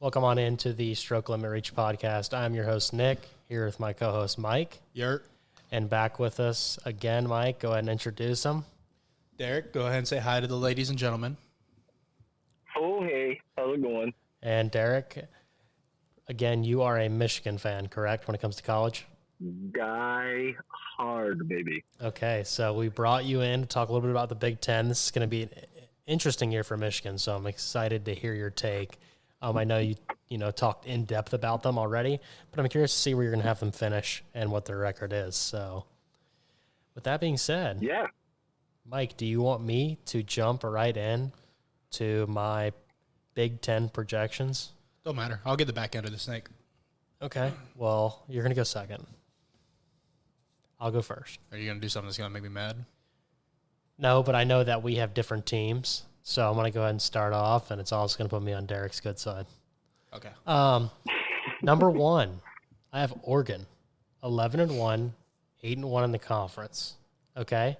Welcome on into the Stroke Limit Reach podcast. I'm your host, Nick, here with my co-host, Mike. Yurt. And back with us again, Mike. Go ahead and introduce him. Derek, go ahead and say hi to the ladies and gentlemen. Oh, hey. How's it going? And Derek, again, you are a Michigan fan, correct, when it comes to college? Die hard, baby. Okay, so we brought you in to talk a little bit about the Big Ten. This is going to be an interesting year for Michigan, so I'm excited to hear your take. I know you talked in depth about them already, but I'm curious to see where you're going to have them finish and what their record is. So, with that being said, Yeah. Mike, do you want me to jump right in to my Big Ten projections? Don't matter. I'll get the back end of the snake. Okay. Well, you're going to go second. I'll go first. Are you going to do something that's going to make me mad? No, but I know that we have different teams, so I'm going to go ahead and start off, and it's also going to put me on Derek's good side. Okay. Number one, I have Oregon, 11-1, 8-1 in the conference. Okay.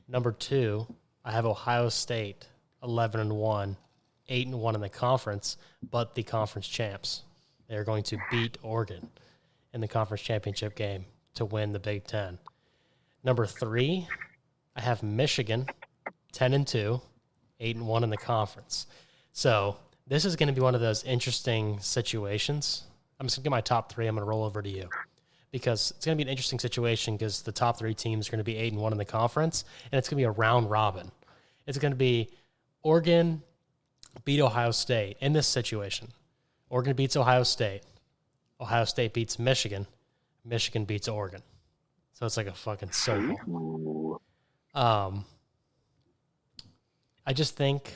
Number two, I have Ohio State, 11-1, 8-1 in the conference, but the conference champs. They're going to beat Oregon in the conference championship game to win the Big Ten. Number three, I have Michigan, 10-2, 8-1 in the conference. So this is going to be one of those interesting situations. I'm just going to get my top three. I'm going to roll over to you because it's going to be an interesting situation because the top three teams are going to be 8-1 in the conference, and it's going to be a round robin. It's going to be Oregon beat Ohio State in this situation. Oregon beats Ohio State. Ohio State beats Michigan. Michigan beats Oregon. So it's like a fucking circle. Ooh. I just think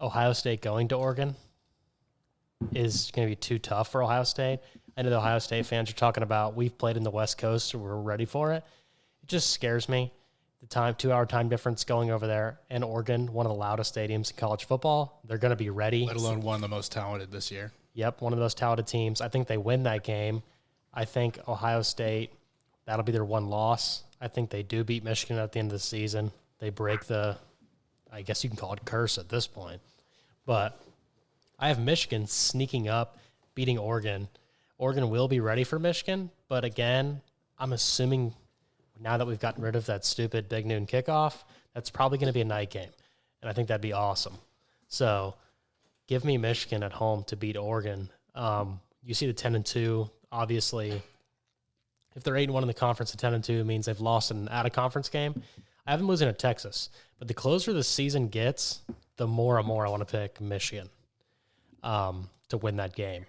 Ohio State going to Oregon is going to be too tough for Ohio State. I know the Ohio State fans are talking about we've played in the West Coast, so we're ready for it. It just scares me. The 2-hour time difference going over there, and Oregon, one of the loudest stadiums in college football, they're going to be ready. Let alone one of the most talented this year. Yep, one of those talented teams. I think they win that game. I think Ohio State, that'll be their one loss. I think they do beat Michigan at the end of the season. They break the, I guess you can call it curse at this point. But I have Michigan sneaking up, beating Oregon. Oregon will be ready for Michigan, but again, I'm assuming now that we've gotten rid of that stupid big noon kickoff, that's probably going to be a night game, and I think that'd be awesome. So give me Michigan at home to beat Oregon. You see the 10-2, obviously. If they're 8-1 in the conference, the 10-2 means they've lost an out-of-conference game. I have them losing to Texas, but the closer the season gets, the more and more I want to pick Michigan to win that game.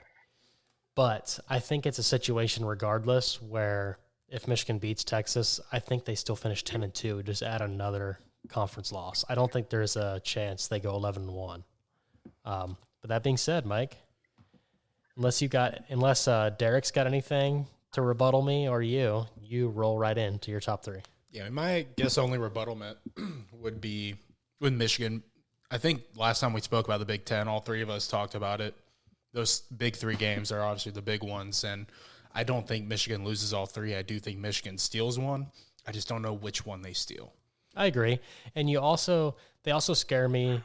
But I think it's a situation regardless where if Michigan beats Texas, I think they still finish 10-2, just add another conference loss. I don't think there's a chance they go 11-1. But that being said, Mike, unless Derek's got anything to rebuttal me or you roll right into your top three. Yeah, my guess only rebuttal would be with Michigan. I think last time we spoke about the Big Ten, all three of us talked about it. Those big three games are obviously the big ones, and I don't think Michigan loses all three. I do think Michigan steals one. I just don't know which one they steal. I agree. And they also scare me.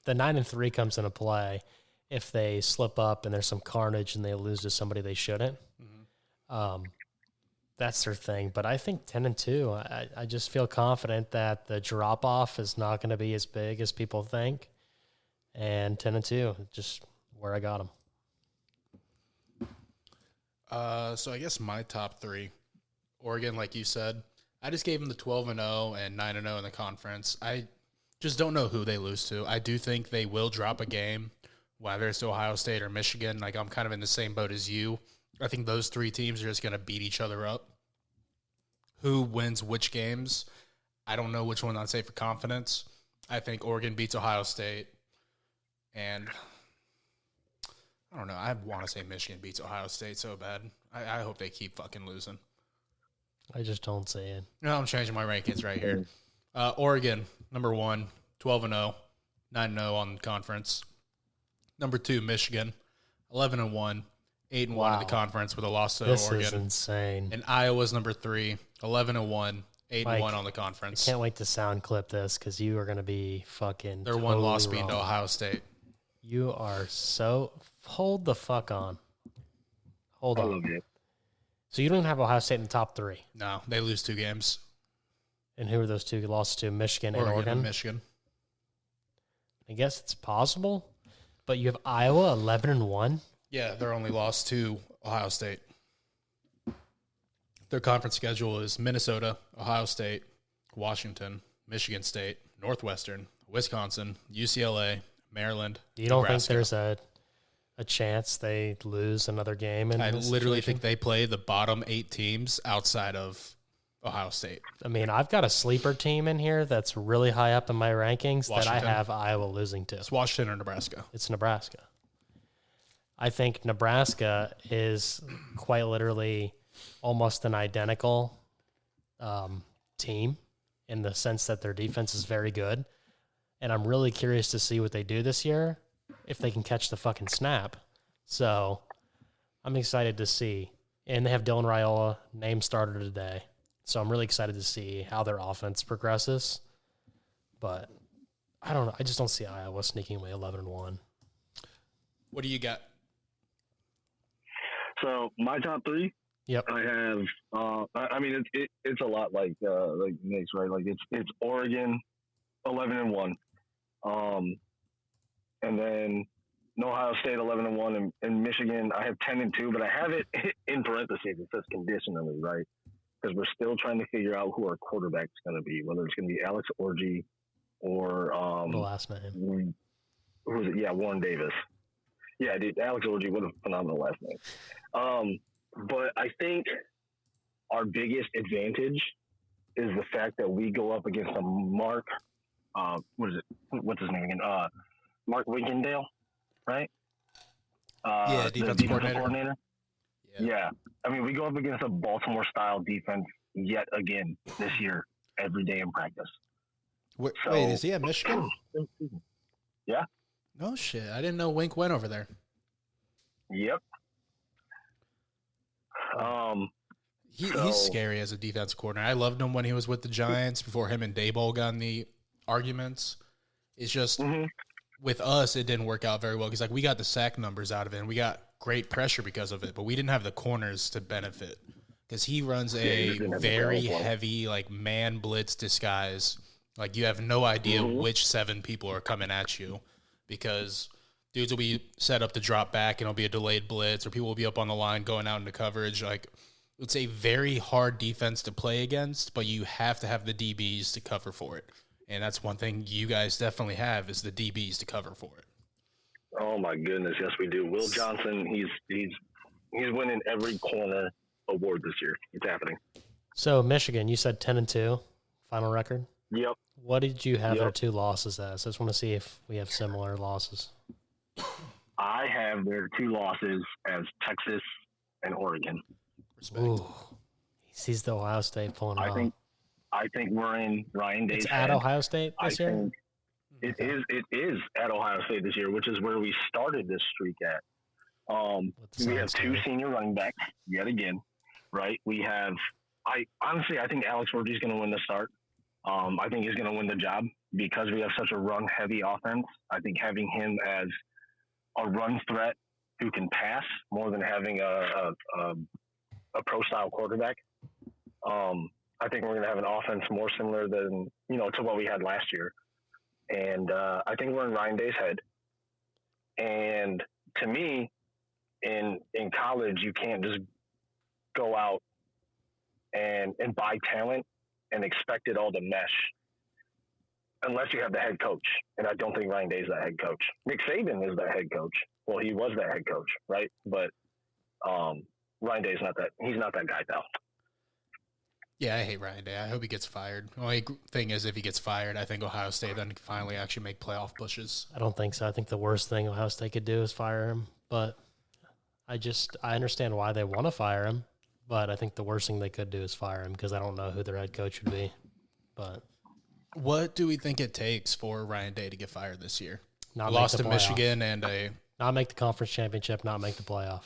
The 9-3 comes into play if they slip up and there's some carnage and they lose to somebody they shouldn't. Mm-hmm. That's their thing. But I think 10-2, I just feel confident that the drop-off is not going to be as big as people think. And 10-2, just where I got them. So I guess my top three, Oregon, like you said, I just gave them the 12-0 and 9-0 in the conference. I just don't know who they lose to. I do think they will drop a game, whether it's to Ohio State or Michigan. Like, I'm kind of in the same boat as you. I think those three teams are just going to beat each other up. Who wins which games? I don't know which one I'd say for confidence. I think Oregon beats Ohio State, and I don't know. I want to say Michigan beats Ohio State so bad. I hope they keep fucking losing. I just don't see it. No, I'm changing my rankings right here. Oregon, number 1, 12-0, 9-0 on conference. Number 2, Michigan, 11-1, 8-1 in the conference with a loss to This Oregon. is insane. And Iowa's number 3, 11-1, 8-1 Mike, on the conference. I can't wait to sound clip this because you are going to be fucking Their totally one loss being to wrong. Ohio State. You are so Hold the fuck on. Hold I on. love you. So you don't even have Ohio State in the top 3. No, they lose 2 games. And who are those 2 losses to? Michigan and Oregon Oregon? and Michigan. I guess it's possible. But you have Iowa 11-1. Yeah, they're only lost to Ohio State. Their conference schedule is Minnesota, Ohio State, Washington, Michigan State, Northwestern, Wisconsin, UCLA, Maryland. You don't Nebraska. think there's a chance they lose another game? In I this literally situation? think they play the bottom 8 teams outside of Ohio State. I mean, I've got a sleeper team in here that's really high up in my rankings that I Washington? have Iowa losing to. It's Washington or Nebraska. It's Nebraska. I think Nebraska is quite literally almost an identical team in the sense that their defense is very good. And I'm really curious to see what they do this year, if they can catch the fucking snap. So I'm excited to see. And they have Dylan Raiola, named starter today. So I'm really excited to see how their offense progresses. But I don't know. I just don't see Iowa sneaking away 11-1. What do you got? So my top 3, Yep. I have. I mean, it's a lot like Nick's, right? Like it's Oregon, 11-1, and then Ohio State 11-1, and Michigan I have 10-2, but I have it in parentheses. It says conditionally, right? Because we're still trying to figure out who our quarterback's going to be, whether it's going to be Alex Orji or The last name. who's it? Yeah, Warren Davis. Yeah, dude, Alex Orji, what a phenomenal last name. But I think our biggest advantage is the fact that we go up against a Mark. What is it? What's his name again? Mark Winkendale, right? Yeah, the defensive defensive coordinator. Yeah. I mean, we go up against a Baltimore-style defense yet again this year, every day in practice. Wait, So- is he at Michigan? No shit. I didn't know Wink went over there. Yep. He's So- scary as a defense coordinator. I loved him when he was with the Giants before him and Daboll got in the arguments. It's just mhm. with us, it didn't work out very well because like we got the sack numbers out of it and we got great pressure because of it, but we didn't have the corners to benefit because he runs he a just didn't have the very talent. heavy like man blitz disguise. Like you have no idea Mhm. which 7 people are coming at you because dudes will be set up to drop back and it'll be a delayed blitz or people will be up on the line going out into coverage. Like it's a very hard defense to play against, but you have to have the DBs to cover for it. And that's one thing you guys definitely have is the DBs to cover for it. Oh my goodness, yes we do. Will Johnson, he's winning every corner award this year. It's happening. So Michigan, you said 10-2, final record. Yep. What did you have their Yep. 2 losses as? I just want to see if we have similar losses. I have their 2 losses as Texas and Oregon. Respect. Ooh, he sees the Ohio State pulling it off. I think we're in Ryan Day's It's at head. Ohio State I this year. think it is at Ohio State this year, which is where we started this streak at. With the We have Sounds 2 good. senior running backs yet again, right? We have. I think Alex Orji is going to win the start. I think he's going to win the job because we have such a run-heavy offense. I think having him as a run threat who can pass more than having a pro-style quarterback. I think we're going to have an offense more similar than to what we had last year, and I think we're in Ryan Day's head. And to me, in college, you can't just go out and buy talent and expect it all to mesh unless you have the head coach. And I don't think Ryan Day's that head coach. Nick Saban is that head coach. Well, he was that head coach, right? But Ryan Day's not that. He's not that guy, though. Yeah, I hate Ryan Day. I hope he gets fired. The only thing is if he gets fired, I think Ohio State then can finally actually make playoff pushes. I don't think so. I think the worst thing Ohio State could do is fire him. But I understand why they want to fire him. But I think the worst thing they could do is fire him because I don't know who their head coach would be. But What do we think it takes for Ryan Day to get fired this year? not Lost make to the playoff. Michigan and Not make the conference championship, not make the playoff.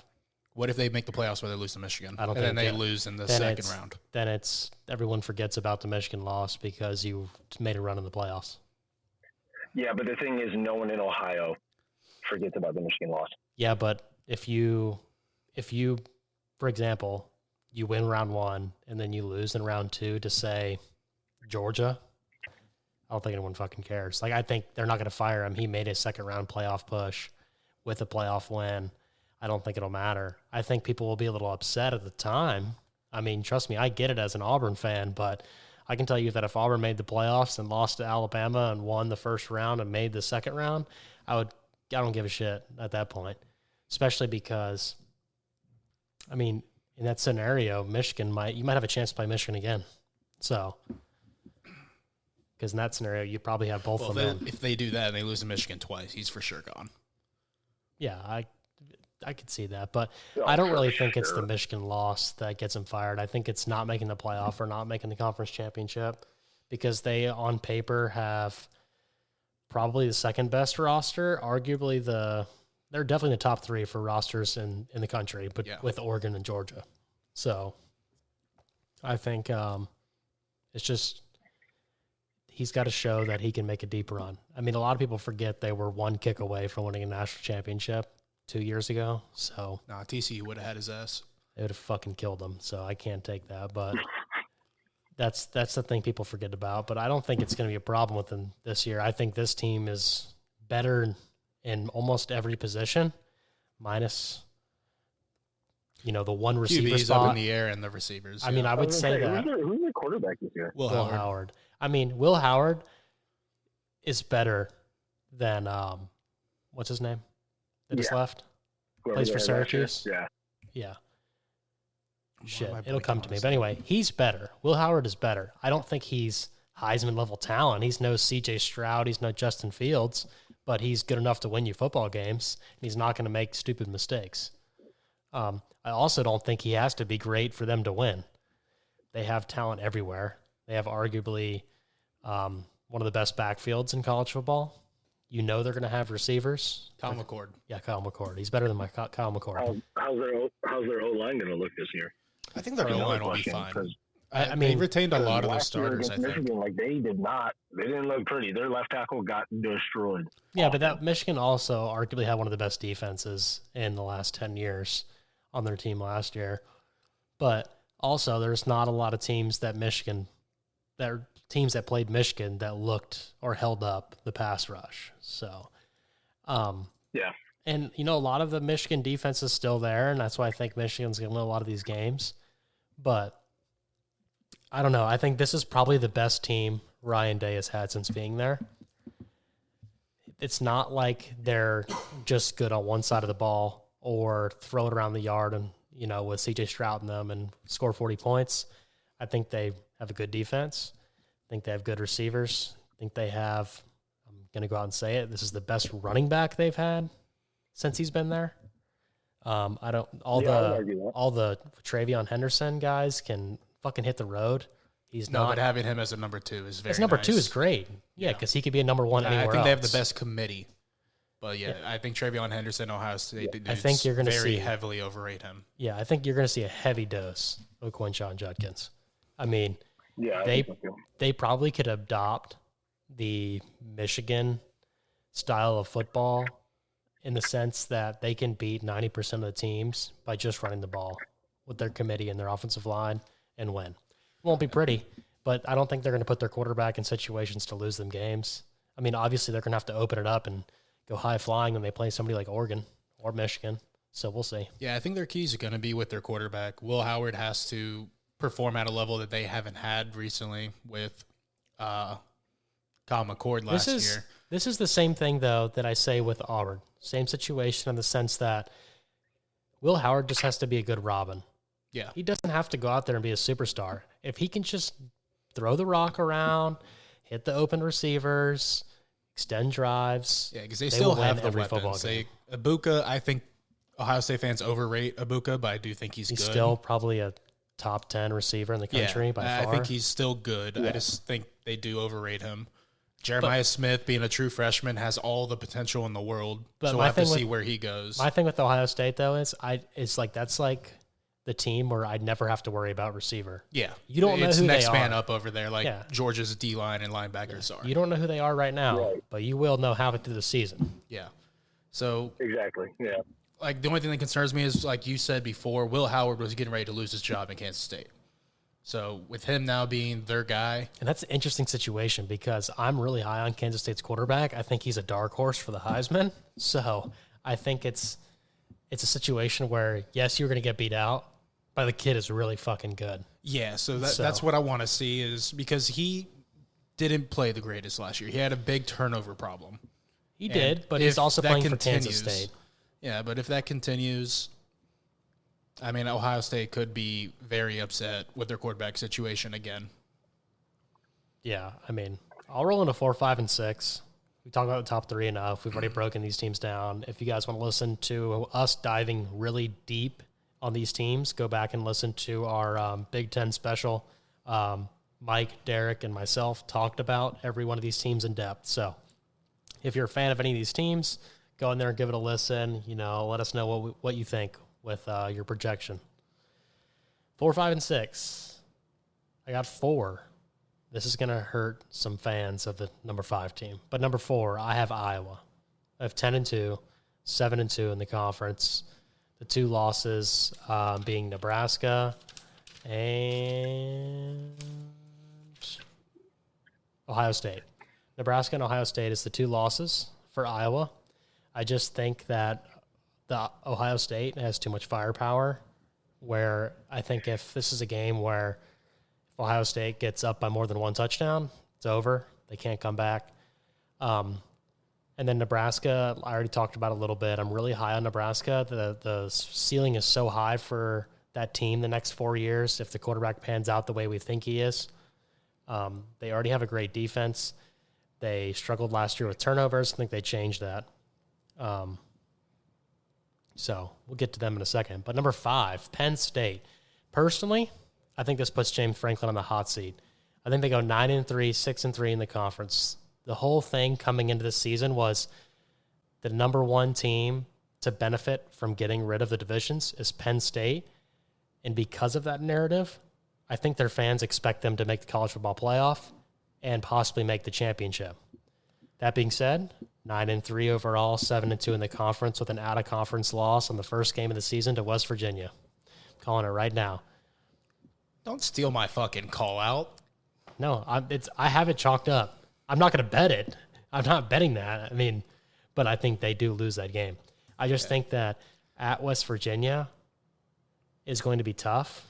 what if they make the playoffs where they lose to Michigan? I don't and then think they that- lose in the then second it's- round. Then it's everyone forgets about the Michigan loss because you made a run in the playoffs. Yeah, but the thing is, no one in Ohio forgets about the Michigan loss. Yeah, but if you, for example, you win round 1 and then you lose in round 2 to say Georgia, I don't think anyone fucking cares. Like, I think they're not going to fire him. He made a second round playoff push with a playoff win. I don't think it'll matter. I think people will be a little upset at the time. I mean, trust me, I get it as an Auburn fan, but I can tell you that if Auburn made the playoffs and lost to Alabama and won the first round and made the second round, I don't give a shit at that point, especially because, I mean, in that scenario, you might have a chance to play Michigan again. So, because in that scenario, you probably have both of them. If they do that and they lose to Michigan twice, he's for sure gone. Yeah, I could see that, but I don't really think it's the Michigan loss that gets him fired. I think it's not making the playoff or not making the conference championship, because they, on paper, have probably the second best roster. Arguably they're definitely the top 3 for rosters in the country, but with Oregon and Georgia. So I think it's just, he's got to show that he can make a deep run. I mean, a lot of people forget they were 1 kick away from winning a national championship 2 years ago. So TCU would have had his ass. They would have fucking killed him. So I can't take that. But that's the thing people forget about. But I don't think it's going to be a problem with them this year. I think this team is better in almost every position, minus, the one receiver QB's spot up in the air and the receivers. I mean, I would say that. Who's the quarterback this year? Will Howard. I mean, Will Howard is better than what's his name that just left? Plays for Syracuse. Yeah. Shit, it'll come to me. But anyway, he's better. Will Howard is better. I don't think he's Heisman level talent. He's no C.J. Stroud. He's no Justin Fields, but he's good enough to win you football games, and he's not going to make stupid mistakes. I also don't think he has to be great for them to win. They have talent everywhere. They have arguably one of the best backfields in college football. They're going to have receivers. Kyle McCord. Yeah, Kyle McCord. He's better than Kyle McCord. How's their O-line going to look this year? I think their O-line will be fine. I mean, they retained a lot of their starters, I think. Michigan, they didn't look pretty. Their left tackle got destroyed. Yeah, but that Michigan also arguably had one of the best defenses in the last 10 years on their team last year. But also, there's not a lot of teams that played Michigan that looked or held up the pass rush. So, yeah. And, a lot of the Michigan defense is still there, and that's why I think Michigan's going to win a lot of these games. But I don't know. I think this is probably the best team Ryan Day has had since being there. It's not like they're just good on one side of the ball or throw it around the yard and, with C.J. Stroud in them and score 40 points. I think they have a good defense. I think they have good receivers. I think they have, I'm going to go out and say it, this is the best running back they've had since he's been there. All the Travion Henderson guys can fucking hit the road. But having him as a number 2 is very nice. Number 2 is great. Yeah, because he could be a number 1 anywhere else. I think they have the best committee. But I think Travion Henderson, Ohio State, I think you're going to see heavily overrate him. Yeah, I think you're going to see a heavy dose of Quinshon Judkins. I mean, they probably could adopt the Michigan style of football in the sense that they can beat 90% of the teams by just running the ball with their committee and their offensive line and win. It won't be pretty, but I don't think they're going to put their quarterback in situations to lose them games. I mean, obviously they're going to have to open it up and go high flying when they play somebody like Oregon or Michigan. So we'll see. Yeah, I think their keys are going to be with their quarterback. Will Howard has to perform at a level that they haven't had recently with Kyle McCord last year. This is the same thing, though, that I say with Auburn. Same situation in the sense that Will Howard just has to be a good Robin. Yeah. He doesn't have to go out there and be a superstar. If he can just throw the rock around, hit the open receivers, extend drives. Yeah, because they still have the weapons. Ibuka, I think Ohio State fans overrate Ibuka, but I do think he's good. He's still probably a top 10 receiver in the country by far. I think he's still good. Yeah. I just think they do overrate him. Jeremiah Smith, being a true freshman, has all the potential in the world. But so we'll have to see where he goes. My thing with Ohio State, though, is that's like the team where I'd never have to worry about receiver. Yeah. You don't know who they are. It's next man up over there, like Georgia's D-line and linebackers are. You don't know who they are right now, but you will know halfway through the season. Yeah. So exactly, yeah. like the only thing that concerns me is, like you said before, Will Howard was getting ready to lose his job in Kansas State. So with him now being their guy, And that's an interesting situation because I'm really high on Kansas State's quarterback. I think he's a dark horse for the Heisman. So I think it's a situation where, yes, you're going to get beat out, but the kid is really fucking good. yeah. So that's what I want to see, is because he didn't play the greatest last year. He had a big turnover problem. He And did, but if he's also that playing for Kansas continues- State. Yeah, but if that continues, I mean, Ohio State could be very upset with their quarterback situation again. Yeah, I mean, I'll roll into 4, 5, and 6. We talked about the top 3 enough. We've already broken these teams down. If you guys want to listen to us diving really deep on these teams, go back and listen to our Big Ten special. Mike, Derek, and myself talked about every one of these teams in depth. So if you're a fan of any of these teams, go in there and give it a listen. You know, let us know what you think with your projection. 4, 5, and 6. I got 4. This is going to hurt some fans of the number 5 team. But number 4, I have Iowa. I have 10-2, 7-2 in the conference. The 2 losses being Nebraska and Ohio State. Nebraska and Ohio State is the 2 losses for Iowa. I just think that the Ohio State has too much firepower, where I think if this is a game where if Ohio State gets up by more than 1 touchdown, it's over. They can't come back. And then Nebraska, I already talked about a little bit. I'm really high on Nebraska. The ceiling is so high for that team the next 4 years if the quarterback pans out the way we think he is. They already have a great defense. They struggled last year with turnovers. I think they changed that. So we'll get to them in a second. But number 5, Penn State. Personally, I think this puts James Franklin on the hot seat. I think they go 9-3, 6-3 in the conference. The whole thing coming into the season was the number 1 team to benefit from getting rid of the divisions is Penn State. And because of that narrative, I think their fans expect them to make the college football playoff and possibly make the championship. That being said, 9-3 overall, 7-2 in the conference with an out-of-conference loss on the first game of the season to West Virginia. I'm calling it right now. Don't steal my fucking call out. No, I have it chalked up. I'm not going to bet it. I'm not betting that. I mean, but I think they do lose that game. I just think that at West Virginia is going to be tough.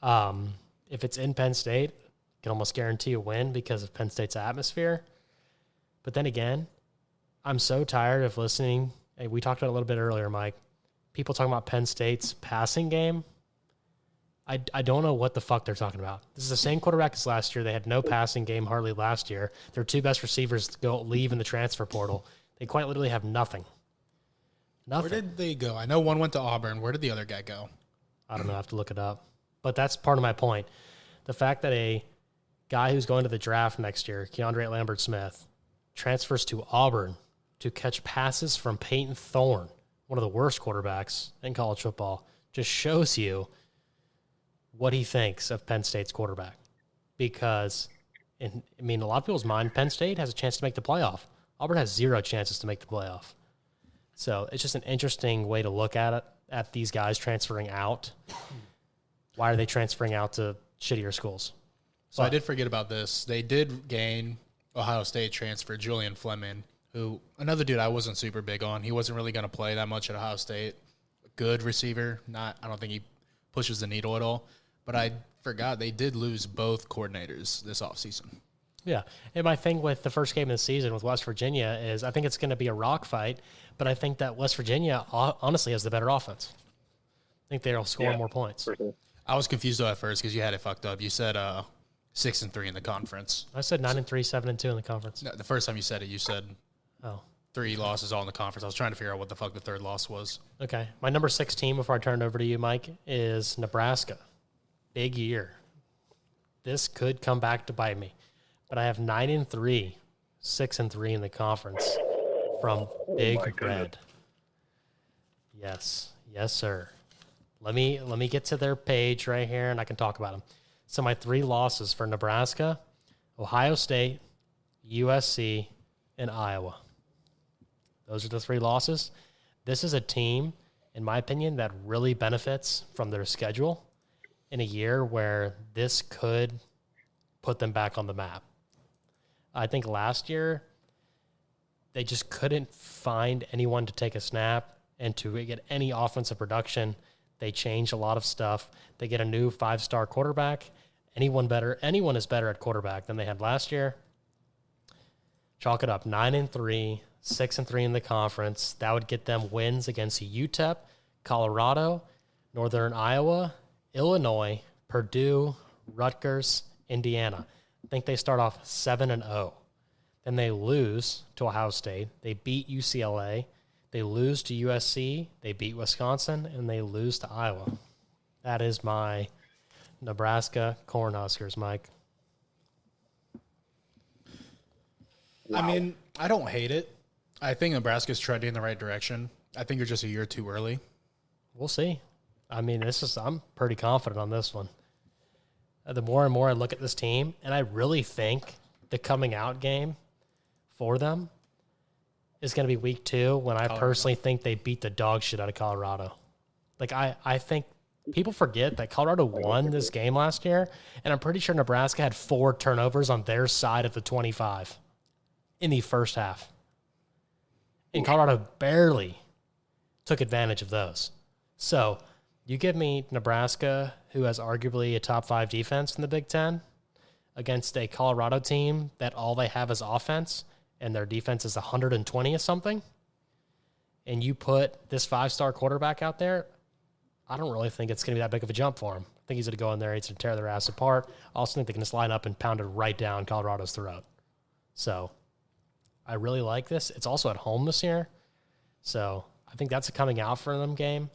If it's in Penn State, I can almost guarantee a win because of Penn State's atmosphere. But then again, I'm so tired of listening. Hey, we talked about it a little bit earlier, Mike. People talking about Penn State's passing game. I don't know what the fuck they're talking about. This is the same quarterback as last year. They had no passing game hardly last year. Their 2 best receivers leave in the transfer portal. They quite literally have nothing. Nothing. Where did they go? I know one went to Auburn. Where did the other guy go? I don't know. I have to look it up. But that's part of my point. The fact that a guy who's going to the draft next year, Keandre Lambert-Smith, transfers to Auburn to catch passes from Peyton Thorne, one of the worst quarterbacks in college football, just shows you what he thinks of Penn State's quarterback. Because, a lot of people's mind, Penn State has a chance to make the playoff. Auburn has 0 chances to make the playoff. So it's just an interesting way to look at it, at these guys transferring out. Why are they transferring out to shittier schools? So I did forget about this. They did gain Ohio State transfer Julian Fleming, who another dude I wasn't super big on. He wasn't really going to play that much at Ohio State. Good receiver. I don't think he pushes the needle at all. But I forgot they did lose both coordinators this offseason. Yeah. And my thing with the first game of the season with West Virginia is I think it's going to be a rock fight, but I think that West Virginia honestly has the better offense. I think they'll score more points. For sure. I was confused though at first because you had it fucked up. You said 6-3 in the conference. I said 9-3, 7-2 in the conference. No, the first time you said it, you said 3 losses all in the conference. I was trying to figure out what the fuck the third loss was. Okay. My number 6 team, before I turn it over to you, Mike, is Nebraska. Big year. This could come back to bite me. But I have 9-3, 6-3 in the conference from Big Red. Yes. Yes, sir. Let me get to their page right here, and I can talk about them. So my 3 losses for Nebraska, Ohio State, USC, and Iowa. Those are the 3 losses. This is a team in my opinion, that really benefits from their schedule in a year where this could put them back on the map. I think last year they just couldn't find anyone to take a snap and to get any offensive production. They changed a lot of stuff. They get a new 5-star quarterback. Anyone is better at quarterback than they had last year. Chalk it up, 9-3, 6-3 in the conference. That would get them wins against UTEP, Colorado, Northern Iowa, Illinois, Purdue, Rutgers, Indiana. I think they start off 7-0. Then they lose to Ohio State. They beat UCLA. They lose to USC. They beat Wisconsin, and they lose to Iowa. That is my Nebraska Cornhuskers, Mike. I mean, I don't hate it. I think Nebraska's trending in the right direction. I think you're just a year too early. We'll see. I mean, I'm pretty confident on this one. The more and more I look at this team, and I really think the coming out game for them is going to be week 2 when I personally think they beat the dog shit out of Colorado. Like, I think people forget that Colorado won this game last year, and I'm pretty sure Nebraska had 4 turnovers on their side of the 25 in the first half. And Colorado barely took advantage of those. So you give me Nebraska, who has arguably a top 5 defense in the Big Ten, against a Colorado team that all they have is offense, and their defense is 120 or something, and you put this 5-star quarterback out there, I don't really think it's going to be that big of a jump for him. I think he's going to go in there, he's going to tear their ass apart. I also think they can just line up and pound it right down Colorado's throat. So I really like this. It's also at home this year, so I think that's a coming out for them game.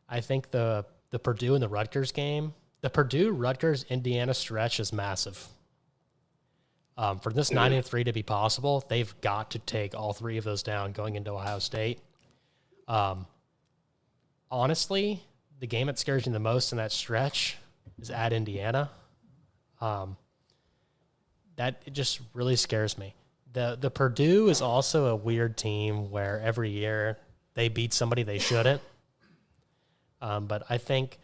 I think the Purdue and the Rutgers game, the Purdue-Rutgers-Indiana stretch is massive. For this 9-3 to be possible, they've got to take all 3 of those down going into Ohio State. Honestly, the game that scares me the most in that stretch is at Indiana. That it just really scares me. The Purdue is also a weird team where every year they beat somebody they shouldn't. But I think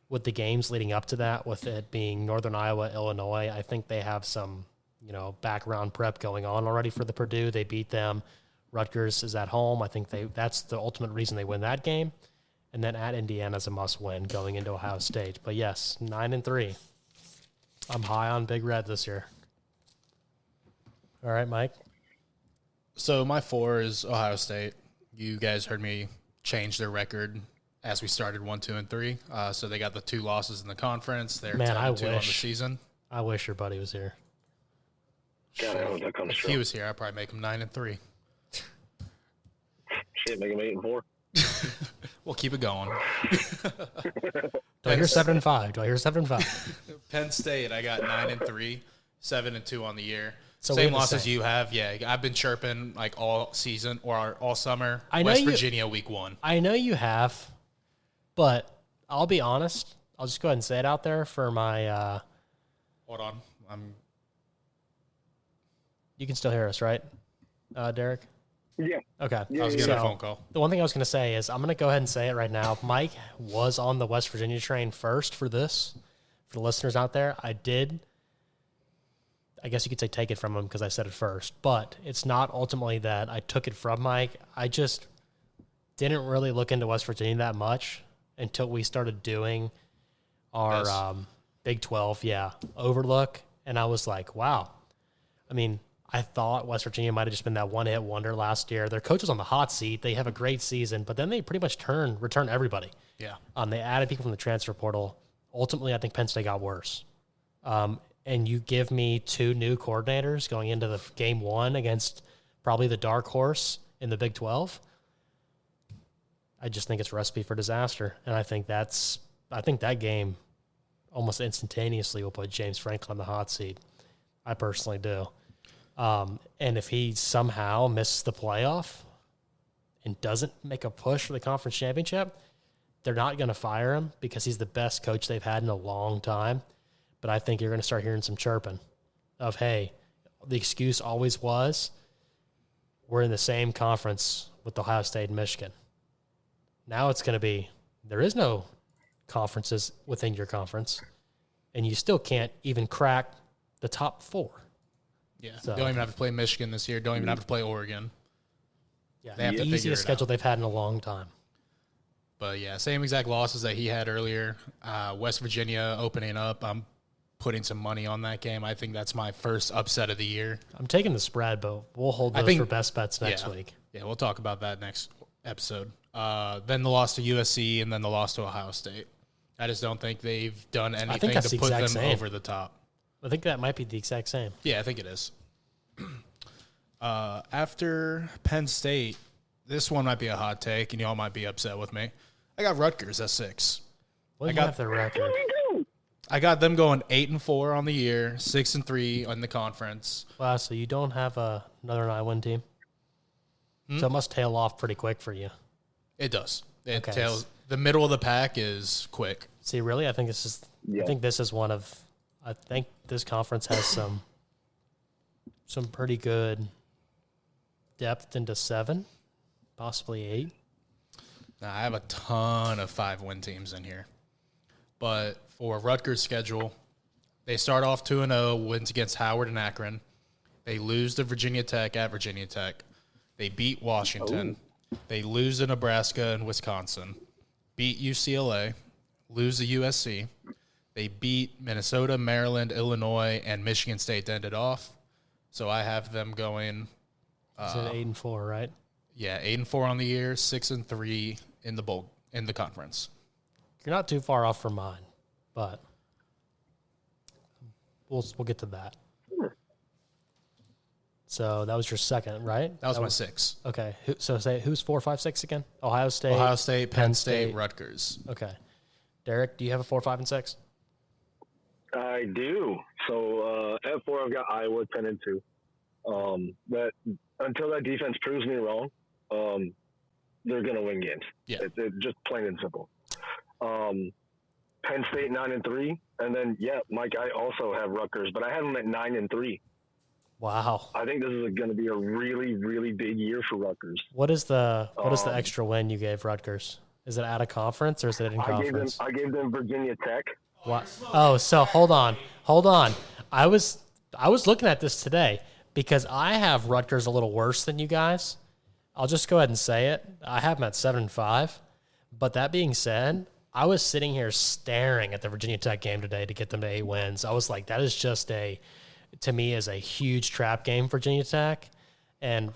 with the games leading up to that, with it being Northern Iowa, Illinois, I think they have some background prep going on already for the Purdue. They beat them. Rutgers is at home. I think that's the ultimate reason they win that game. And then at Indiana is a must-win going into Ohio State. But yes, 9-3. I'm high on Big Red this year. All right, Mike. So my 4 is Ohio State. You guys heard me change their record as we started 1, 2, and 3. So they got the 2 losses in the conference. They're 10-2 on the season. I wish your buddy was here. God, I hope that comes If true. he was here, I'd probably make him 9-3. Shit, make him 8-4. We'll keep it going. Do I hear 7-5? Do I hear 7-5? Penn State, I got 9-3, 7-2 on the year. So Same losses you have. Yeah, I've been chirping like all season or all summer. West Virginia week 1. I know you have, but I'll be honest. I'll just go ahead and say it out there for my. Hold on, You can still hear us, right, Derek? Yeah. Okay. I was getting a phone call. The one thing I was going to say is I'm going to go ahead and say it right now. Mike was on the West Virginia train first for this. For the listeners out there, I guess you could say take it from him because I said it first. But it's not ultimately that I took it from Mike. I just didn't really look into West Virginia that much until we started doing our Big 12, overlook. And I was like, wow. I mean, I thought West Virginia might have just been that one-hit wonder last year. Their coach was on the hot seat. They have a great season, but then they pretty much return everybody. Yeah. They added people from the transfer portal. Ultimately, I think Penn State got worse. And you give me 2 new coordinators going into the game 1 against probably the dark horse in the Big 12. I just think it's a recipe for disaster. And I think that game almost instantaneously will put James Franklin on the hot seat. I personally do. And if he somehow misses the playoff and doesn't make a push for the conference championship, they're not going to fire him because he's the best coach they've had in a long time. But I think you're going to start hearing some chirping of, hey, the excuse always was we're in the same conference with Ohio State and Michigan. Now it's going to be there is no conferences within your conference, and you still can't even crack the top 4. Yeah. So- Don't even have to play Michigan this year. Don't even have to play Oregon. Yeah, They have to the figure easiest it schedule out. they've had in a long time. But yeah, same exact losses that he had earlier. West Virginia opening up. I'm putting some money on that game. I think that's my first upset of the year. I'm taking the spread, but we'll hold I those think- for best bets next yeah. week. Yeah, we'll talk about that next episode. Then the loss to USC and then the loss to Ohio State. I just don't think they've done anything that's to the put them exact same. over the top. I think that might be the exact same. Yeah, I think it is. After Penn State, this one might be a hot take, and y'all might be upset with me. I got Rutgers at 6. What do you got- have the record? I got them going 8-4 on the year, 6-3 on the conference. Wow, so you don't have another 9-win team? So it must tail off pretty quick for you. It does. It Okay. tells the middle of the pack is quick. See, really, I think this is. Yeah. I think this is one of. I think this conference has some pretty good depth into 7, possibly 8. Now, I have a ton of 5-win teams in here. But for Rutgers' schedule, they start off 2-0, wins against Howard and Akron. They lose to Virginia Tech at Virginia Tech. They beat Washington. They lose to Nebraska and Wisconsin. Beat UCLA. Lose to USC. They beat Minnesota, Maryland, Illinois, and Michigan State to end it off. So I have them going, It's an 8-4, right? 8-4 on the year, 6-3 in the conference. You're not too far off from mine, but we'll get to that. So that was your second, right? That was my 6. Okay. So say who's 4, 5, 6 again? Ohio State. Ohio State, Penn State, State. Rutgers. Okay. Derek, do you have a 4, 5, and 6? I do. So at 4, I've got Iowa 10-2. That until that defense proves me wrong, they're gonna win games. Yeah. It's just plain and simple. Penn State 9-3, and then Mike, I also have Rutgers, but I have them at 9-3. Wow. I think this is going to be a really, really big year for Rutgers. What is the extra win you gave Rutgers? Is it out of conference or is it in conference? I gave them Virginia Tech. What? Oh, so hold on. I was looking at this today because I have Rutgers a little worse than you guys. I'll just go ahead and say it. I have them at 7-5. But that being said, I was sitting here staring at the Virginia Tech game today to get them to 8 wins. I was like, that is just to me, is a huge trap game for Virginia Tech. And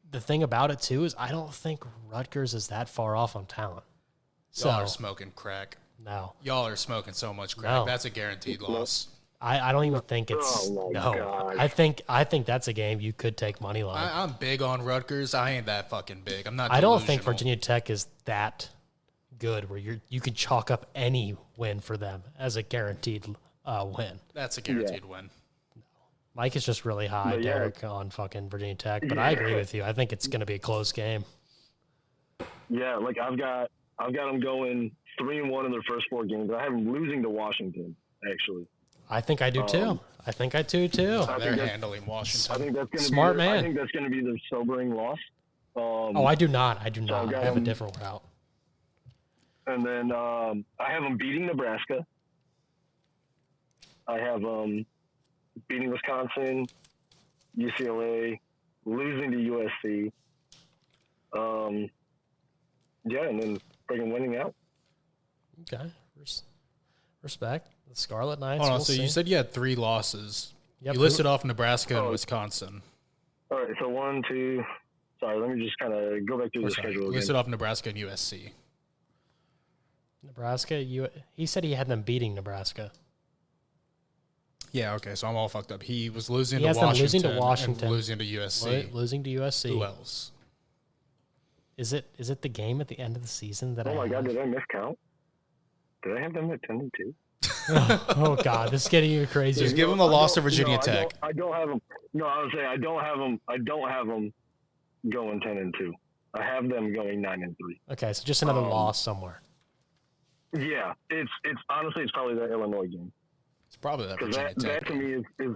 the thing about it too is I don't think Rutgers is that far off on talent. Y'all So are smoking crack. no. Y'all are smoking so much crack. No. That's a guaranteed loss. I don't even think it's Oh, my no. gosh. I think that's a game you could take money line. I'm big on Rutgers. I ain't that fucking big. I'm not. I don't think delusional. Virginia Tech is that good where you can chalk up any win for them as a guaranteed win. That's a guaranteed win. Mike is just really high, But Derek, on fucking Virginia Tech, but I agree with you. I think it's going to be a close game. Yeah, like I've got them going 3-1 in their first 4 games. I have them losing to Washington, actually. I think I do too. I think I do too. I They're think that's- handling I Washington. think that's going to Smart be man. I think that's going to be their sobering loss. Oh, I do not. I do not. got I have a them. different route. And then I have them beating Nebraska. I have them beating Wisconsin, UCLA, losing to USC. And then freaking winning out. Okay. Respect. The Scarlet Knights. Hold on. we'll So you see. said you had 3 losses. Yep. You listed off Nebraska and Oh. Wisconsin. All right, so 1, 2. Sorry, let me just kind of go back through Or the sorry, schedule you again. listed off Nebraska and USC. Nebraska. He said he had them beating Nebraska. Yeah. Okay. So I'm all fucked up. He was losing He to has them Washington. losing to Washington. And losing to USC. Losing to USC. Who else? Is it the game at the end of the season that Oh my I God, have? did I miscount? Did I have them at 10-2? Oh God, this is getting even crazier. Just give them the loss to Virginia Tech. I don't have them. No, I would say I don't have them. I don't have them going 10-2. I have them going 9-3. Okay, so just another loss somewhere. Yeah, it's honestly it's probably that Illinois game It's probably that because Virginia that Tech. to me is that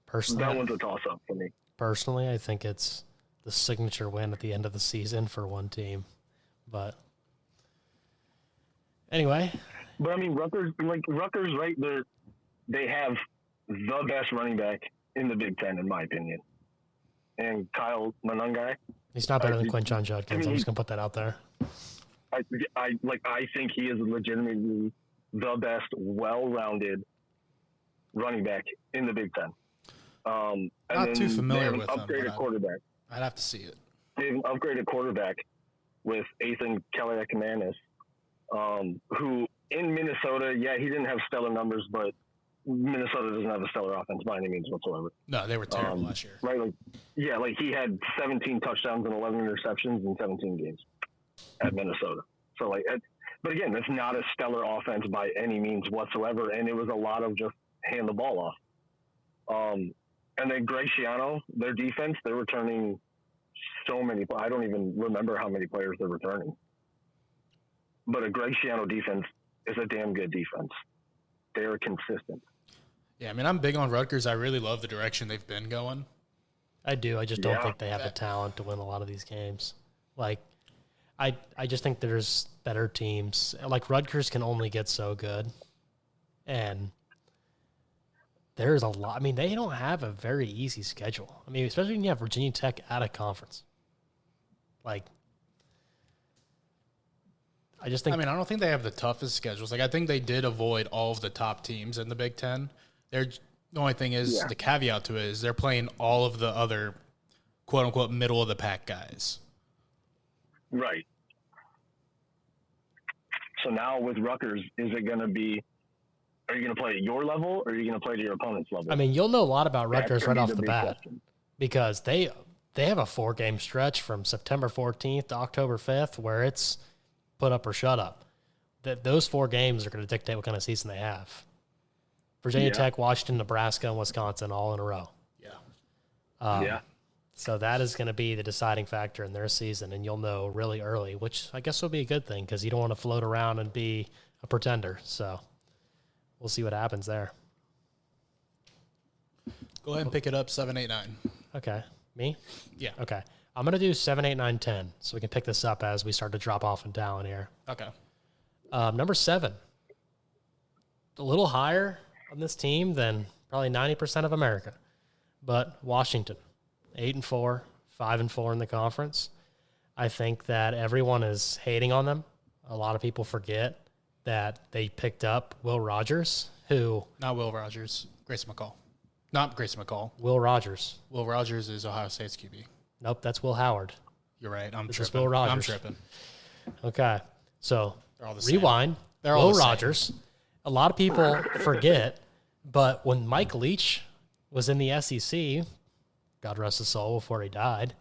Personally, one's a toss up for me. I think it's the signature win at the end of the season for one team. But Anyway, But I mean, Rutgers, right? They have the best running back in the Big Ten, in my opinion. And Kyle Monangai, he's not better than Quinton Judkins. I mean, I'm just gonna put that out there. I think he is legitimately the best, well-rounded running back in the Big Ten. And Not then too familiar they have with an him, upgraded but quarterback. I'd have to see it. They have an upgraded quarterback with Ethan Kaliakmanis, who in Minnesota, yeah, he didn't have stellar numbers, but Minnesota doesn't have a stellar offense by any means whatsoever. No, they were terrible last year. Right? Like he had 17 touchdowns and 11 interceptions in 17 games at Minnesota. So but again, it's not a stellar offense by any means whatsoever, and it was a lot of just hand the ball off. And then Greg Schiano, their defense, they're returning so many. I don't even remember how many players they're returning. But a Greg Schiano defense is a damn good defense. They're consistent. Yeah, I mean, I'm big on Rutgers. I really love the direction they've been going. I do. I just don't Yeah. think they have the talent to win a lot of these games. Like, I just think there's better teams. Like, Rutgers can only get so good. And there's a lot. I mean, they don't have a very easy schedule. I mean, especially when you have Virginia Tech out of conference. Like, I just think. I mean, I don't think they have the toughest schedules. Like, I think they did avoid all of the top teams in the Big Ten. The only thing is, the caveat to it is they're playing all of the other quote-unquote middle-of-the-pack guys. Right. So now with Rutgers, is it going to be, are you going to play at your level or are you going to play to your opponent's level? I mean, you'll know a lot about That's Rutgers gonna right be off the the big bat question. because they have a 4-game stretch from September 14th to October 5th where it's put up or shut up. Those 4 games are going to dictate what kind of season they have. Virginia Tech, Washington, Nebraska, and Wisconsin all in a row. Yeah. So that is going to be the deciding factor in their season, and you'll know really early, which I guess will be a good thing because you don't want to float around and be a pretender. So we'll see what happens there. Go ahead and pick it up, 7, 8, 9. Okay. Me? Yeah. Okay. I'm going to do 7, 8, 9, 10, so we can pick this up as we start to drop off in talent here. Okay. Number 7, a little higher on this team than probably 90% of America, but Washington, 8-4, 5-4 in the conference. I think that everyone is hating on them. A lot of people forget that they picked up Will Rogers, who Not Will Rogers. Grayson McCall. Not Grayson McCall. Will Rogers. Will Rogers is Ohio State's QB. Nope, that's Will Howard. You're right. I'm This is tripping. Will Rogers. I'm tripping. Okay, so They're all the same. rewind. They're all Will the same. Rogers. A lot of people forget, but when Mike Leach was in the SEC, God rest his soul before he died,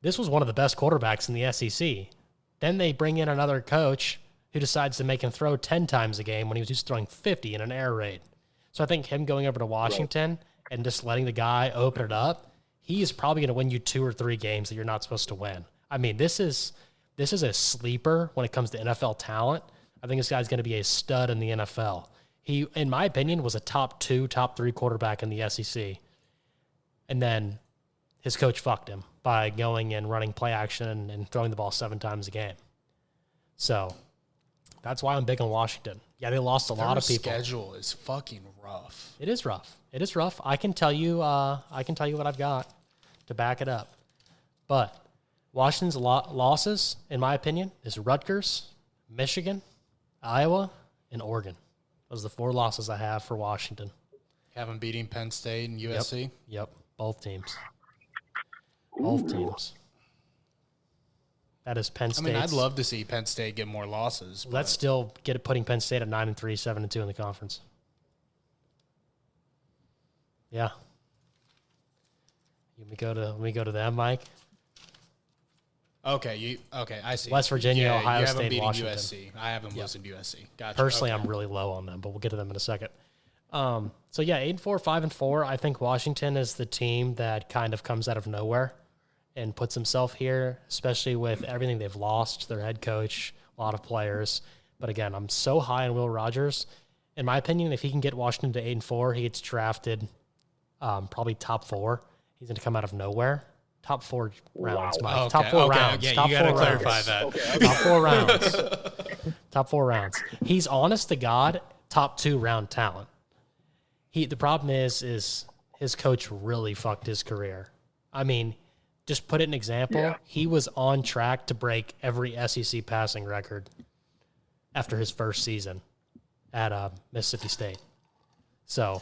this was one of the best quarterbacks in the SEC. Then they bring in another coach who decides to make him throw 10 times a game when he was just throwing 50 in an air raid. So I think him going over to Washington and just letting the guy open it up, he is probably going to win you 2 or 3 games that you're not supposed to win. I mean, this is a sleeper when it comes to NFL talent. I think this guy's going to be a stud in the NFL. He, in my opinion, was a top 2, top 3 quarterback in the SEC. And then his coach fucked him by going and running play action and throwing the ball 7 times a game. So that's why I'm big on Washington. Yeah, they lost a lot of people. Their schedule is fucking rough. It is rough. It is rough. I can tell you what I've got to back it up. But Washington's losses, in my opinion, is Rutgers, Michigan, Iowa, and Oregon. Those are the 4 losses I have for Washington. Have them beating Penn State and USC. Yep, both teams. Both teams. That is Penn I State. mean, I'd love to see Penn State get more losses. But Let's still putting Penn State at 9-3, 7-2 in the conference. Yeah. Let me go to them, Mike. Okay, I see. West Virginia, Ohio you have them State, beating Washington. USC. I have them losing to USC. Gotcha. Personally, okay. I'm really low on them, but we'll get to them in a second. So yeah, 8-4, 5-4. I think Washington is the team that kind of comes out of nowhere and puts himself here, especially with everything they've lost, their head coach, a lot of players. But again, I'm so high on Will Rogers. In my opinion, if he can get Washington to 8-4, he gets drafted probably top 4. He's going to come out of nowhere. Top 4 rounds, Mike. Okay, Top 4 okay, rounds. Yeah, top you got to 4 clarify rounds. that. Okay, Top 4 rounds. Top 4 rounds. He's honest to God, top 2 round talent. The problem is his coach really fucked his career. I mean, just put it in example. Yeah. He was on track to break every SEC passing record after his first season at Mississippi State. So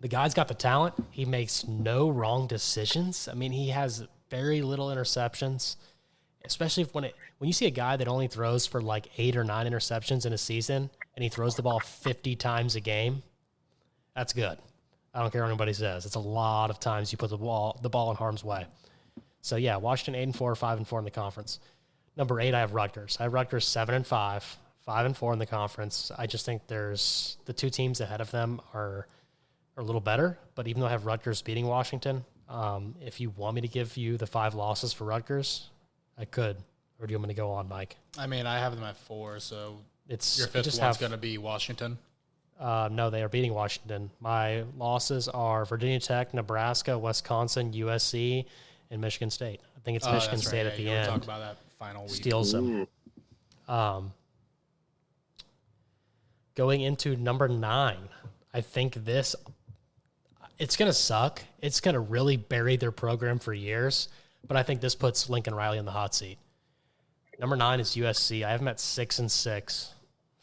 the guy's got the talent. He makes no wrong decisions. I mean, he has very little interceptions, especially when you see a guy that only throws for like 8 or 9 interceptions in a season and he throws the ball 50 times a game. That's good. I don't care what anybody says. It's a lot of times you put the ball in harm's way. So yeah, Washington 8-4, 5-4 in the conference. Number 8, I have Rutgers. I have Rutgers 7-5, 5-4 in the conference. I just think there's the 2 teams ahead of them are a little better. But even though I have Rutgers beating Washington, if you want me to give you the 5 losses for Rutgers, I could. Or do you want me to go on, Mike? I mean, I have them at 4, so your You 5th just one's have- going to be Washington. No, they are beating Washington. My losses are Virginia Tech, Nebraska, Wisconsin, USC, and Michigan State. I think it's Michigan That's State right. at the Yeah, you were end. talking about that final week. Steals them. Going into number 9, I think it's going to suck. It's going to really bury their program for years, but I think this puts Lincoln Riley in the hot seat. Number 9 is USC. I have them at 6-6,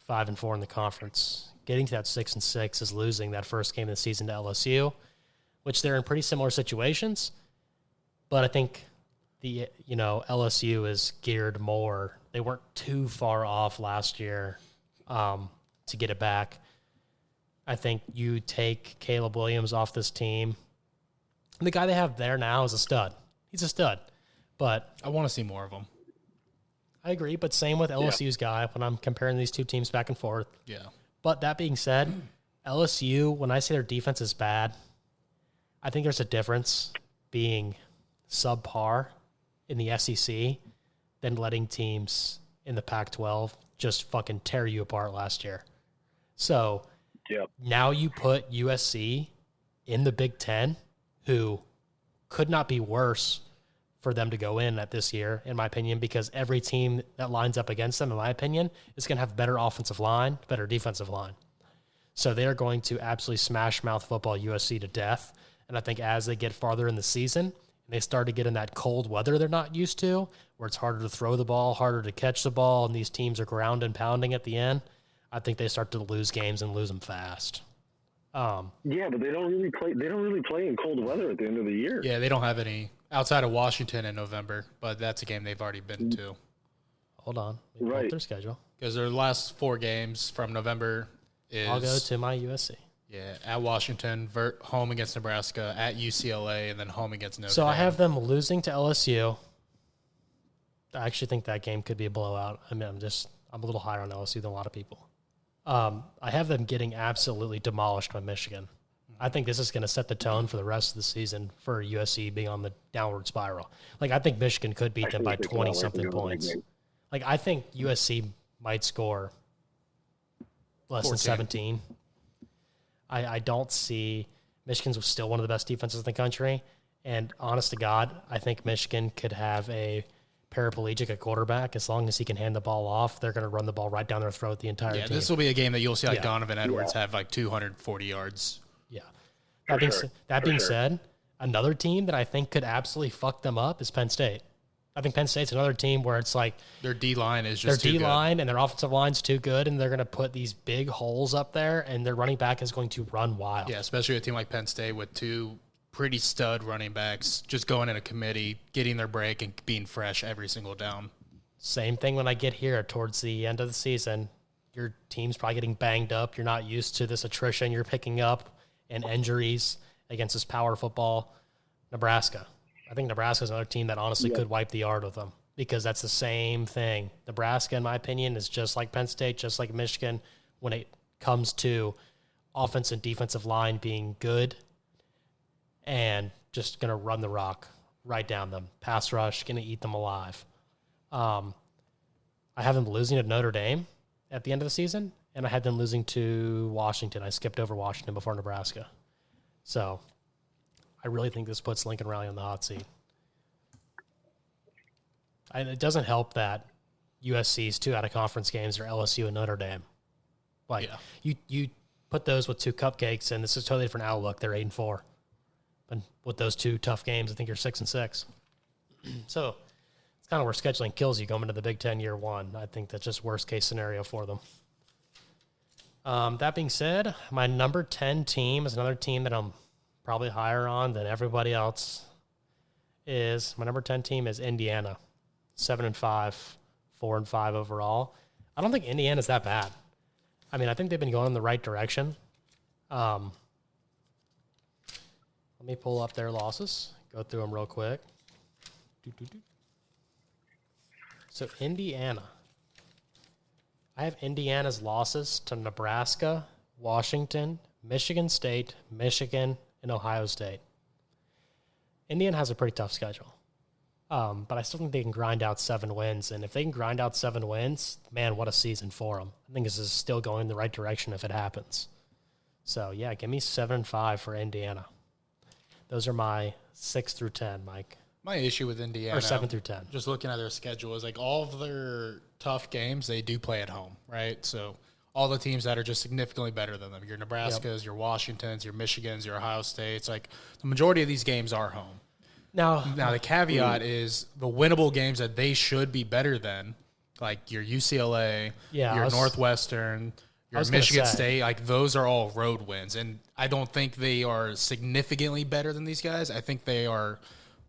5-4 in the conference. Getting to that 6-6 is losing that first game of the season to LSU, which they're in pretty similar situations. But I think LSU is geared more. They weren't too far off last year to get it back. I think you take Caleb Williams off this team. And the guy they have there now is a stud. He's a stud. But I want to see more of them. I agree, but same with LSU's guy when I'm comparing these 2 teams back and forth. Yeah. But that being said, LSU, when I say their defense is bad, I think there's a difference being subpar in the SEC than letting teams in the Pac-12 just fucking tear you apart last year. So Yep. now you put USC in the Big Ten, who could not be worse for them to go in at this year, in my opinion, because every team that lines up against them, in my opinion, is going to have better offensive line, better defensive line. So they are going to absolutely smash mouth football USC to death. And I think as they get farther in the season and they start to get in that cold weather they're not used to, where it's harder to throw the ball, harder to catch the ball, and these teams are ground and pounding at the end, I think they start to lose games and lose them fast. Yeah, but they don't really play. They don't really play in cold weather at the end of the year. Yeah, they don't have any outside of Washington in November, but that's a game they've already been to. Hold on. Let me pull up Right. their schedule. Because their last 4 games from November is I'll go to my USC. at Washington, home against Nebraska, at UCLA, and then home against Notre So Dame. I have them losing to LSU. I actually think that game could be a blowout. I mean, I'm a little higher on LSU than a lot of people. I have them getting absolutely demolished by Michigan. I think this is going to set the tone for the rest of the season for USC being on the downward spiral. Like, I think Michigan could beat them by 20-something points. Like, I think USC might score less than 14. 17. I don't see Michigan's still one of the best defenses in the country. And honest to God, I think Michigan could have a paraplegic at quarterback. As long as he can hand the ball off, they're going to run the ball right down their throat the entire team. This will be a game that you'll see like Yeah. Donovan Edwards have like 240 yards. Yeah. For That being sure. said, another team that I think could absolutely fuck them up is Penn State. I think Penn State's another team where it's like Their D-line is their just too good. D-line and their offensive line's too good, and they're going to put these big holes up there, and their running back is going to run wild. Yeah, especially a team like Penn State with 2 pretty stud running backs just going in a committee, getting their break, and being fresh every single down. Same thing when I get here towards the end of the season. Your team's probably getting banged up. You're not used to this attrition you're picking up and injuries against this power football. Nebraska. I think Nebraska's another team that honestly could wipe the yard with them because that's the same thing. Nebraska, in my opinion, is just like Penn State, just like Michigan, when it comes to offense and defensive line being good and just going to run the rock right down them. Pass rush, going to eat them alive. I have them losing to Notre Dame at the end of the season, and I had them losing to Washington. I skipped over Washington before Nebraska. So I really think this puts Lincoln Riley on the hot seat. It doesn't help that USC's 2 out-of-conference games are LSU and Notre Dame. Like, you put those with 2 cupcakes, and this is a totally different outlook. They're 8-4. But with those 2 tough games, I think you're 6-6. So it's kind of where scheduling kills you going into the Big Ten year one. I think that's just worst-case scenario for them. That being said, my number 10 team is another team that I'm probably higher on than everybody else. My number 10 team is Indiana, 7-5, 4-5 overall. I don't think Indiana's that bad. I mean, I think they've been going in the right direction. Let me pull up their losses, go through them real quick. So Indiana. I have Indiana's losses to Nebraska, Washington, Michigan State, Michigan, and Ohio State. Indiana has a pretty tough schedule. But I still think they can grind out 7 wins. And if they can grind out 7 wins, man, what a season for them. I think this is still going in the right direction if it happens. So, yeah, give me 7-5 for Indiana. Those are my 6 through 10, Mike. My issue with Indiana, Or 7 through 10. just looking at their schedule, is like all of their tough games they do play at home, right? So all the teams that are just significantly better than them, your Nebraskas, your Washingtons, your Michigans, your Ohio States, like the majority of these games are home. Now the caveat is the winnable games that they should be better than, like your UCLA, your Northwestern, your Michigan State, like those are all road wins. And I don't think they are significantly better than these guys. I think they are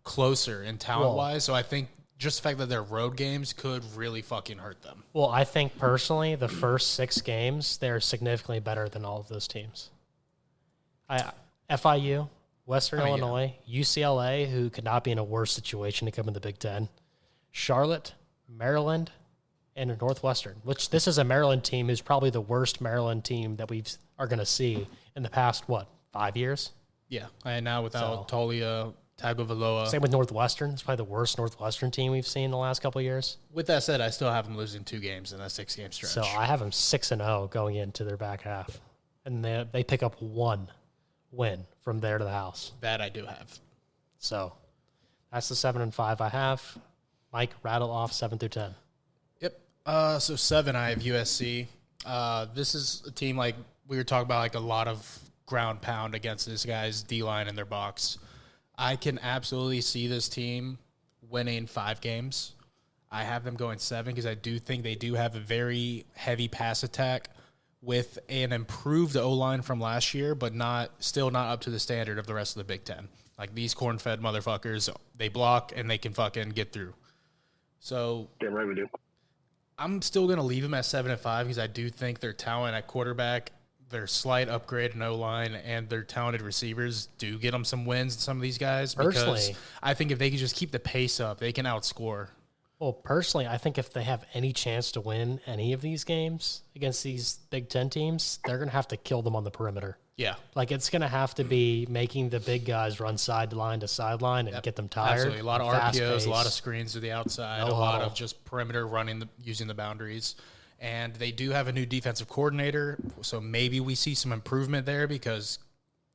closer in talent-wise. So I think just the fact that they're road games could really fucking hurt them. Well, I think personally the first 6 games, they're significantly better than all of those teams. FIU, Western Illinois, UCLA, who could not be in a worse situation to come in the Big Ten, Charlotte, Maryland, and Northwestern, which this is a Maryland team who's probably the worst Maryland team that we are going to see in the past, 5 years? Yeah, and now without Tolia, Tagovailoa. Same with Northwestern. It's probably the worst Northwestern team we've seen in the last couple of years. With that said, I still have them losing 2 games in that 6-game stretch. So I have them 6-0 going into their back half. And they pick up 1 win from there to the house. That I do have. So that's the 7-5 I have. Mike, rattle off 7 through 10. Yep. So 7, I have USC. This is a team like we were talking about, like a lot of ground pound against this guy's D-line in their box. I can absolutely see this team winning 5 games. I have them going 7 because I do think they do have a very heavy pass attack with an improved O-line from last year, but still not up to the standard of the rest of the Big Ten. Like these corn-fed motherfuckers, they block and they can fucking get through. So damn right we do. I'm still going to leave them at 7-5 because I do think their talent at quarterback, their slight upgrade in O-line, and their talented receivers do get them some wins in some of these guys. Because I think if they can just keep the pace up, they can outscore. Well, personally, I think if they have any chance to win any of these games against these Big Ten teams, they're going to have to kill them on the perimeter. Yeah. Like, it's going to have to be making the big guys run sideline to sideline and get them tired. Absolutely. A lot of RPOs, a lot of screens to the outside, a lot of just perimeter running, using the boundaries. And they do have a new defensive coordinator, so maybe we see some improvement there because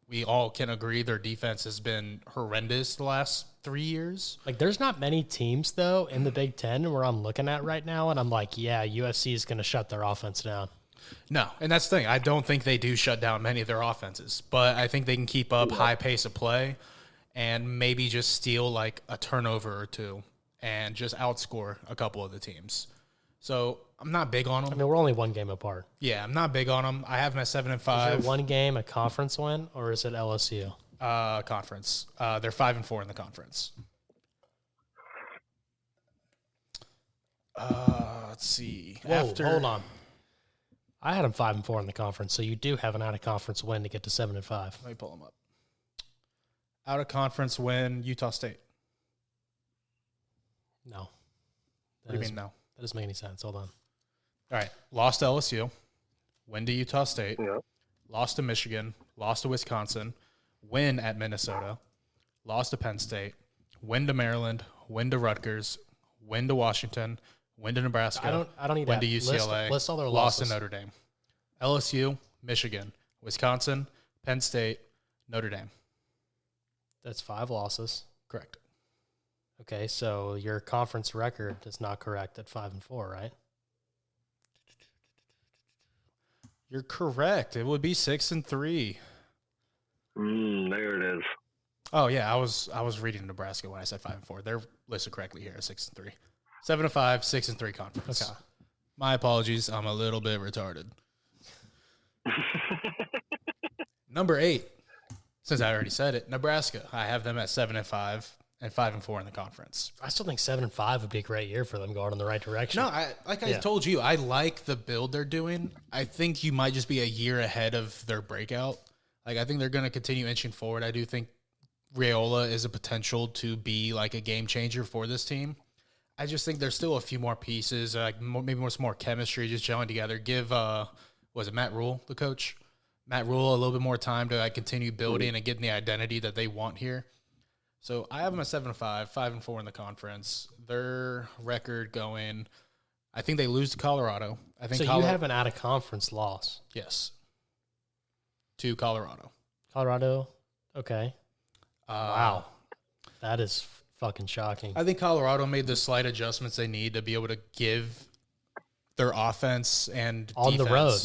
we all can agree their defense has been horrendous the last 3 years. Like, there's not many teams, though, in the Big Ten where I'm looking at right now, and I'm like, yeah, USC is going to shut their offense down. No, and that's the thing. I don't think they do shut down many of their offenses, but I think they can keep up high pace of play and maybe just steal like a turnover or 2 and just outscore a couple of the teams. So I'm not big on them. I mean, we're only 1 game apart. Yeah, I'm not big on them. I have them at 7-5. Is it 1 game a conference win, or is it LSU? Conference. They're 5-4 in the conference. Let's see. Whoa, hold on. I had them 5-4 in the conference, so you do have an out-of-conference win to get to 7-5. Let me pull them up. Out-of-conference win, Utah State. No. What do you mean no? That doesn't make any sense. Hold on. All right. Lost to LSU. Win to Utah State. Yeah. Lost to Michigan. Lost to Wisconsin. Win at Minnesota. Lost to Penn State. Win to Maryland. Win to Rutgers. Win to Washington. Win to Nebraska. I don't need win that. to UCLA. List all their lost losses. to Notre Dame. LSU, Michigan, Wisconsin, Penn State, Notre Dame. That's 5 losses. Correct. Okay, so your conference record is not correct at 5-4, right? You're correct. It would be 6-3. There it is. Oh yeah, I was reading Nebraska when I said 5-4. They're listed correctly here at 6-3. 7-5, 6-3 conference. Okay. My apologies. I'm a little bit retarded. Number 8. Since I already said it, Nebraska. I have them at 7-5 and 5-4 in the conference. I still think 7-5 would be a great year for them going in the right direction. No, I told you, I like the build they're doing. I think you might just be a year ahead of their breakout. Like, I think they're going to continue inching forward. I do think Raiola is a potential to be like a game changer for this team. I just think there's still a few more pieces, maybe some more chemistry just gelling together. Give, was it Matt Rule, the coach? Matt Rule a little bit more time to continue building and getting the identity that they want here. So I have them at 7-5, 5-4 in the conference. Their record going, I think they lose to Colorado. I think so you have an out-of-conference loss. Yes. To Colorado. Colorado, okay. Wow. That is fucking shocking. I think Colorado made the slight adjustments they need to be able to give their offense and On the road.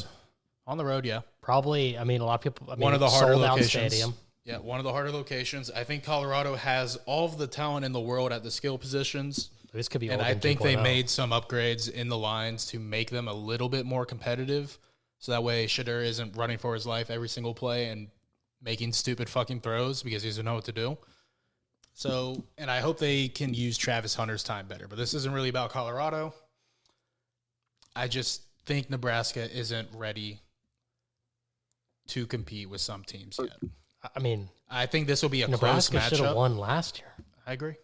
On the road, yeah. Probably, a lot of people, One of the harder sold out locations. stadium. Yeah, one of the harder locations. I think Colorado has all of the talent in the world at the skill positions. This could be And I Oregon think they 2.0. made some upgrades in the lines to make them a little bit more competitive. So that way Shadur isn't running for his life every single play and making stupid fucking throws because he doesn't know what to do. So, and I hope they can use Travis Hunter's time better. But this isn't really about Colorado. I just think Nebraska isn't ready to compete with some teams yet. I think this will be a close Nebraska should have matchup. won last year. I agree.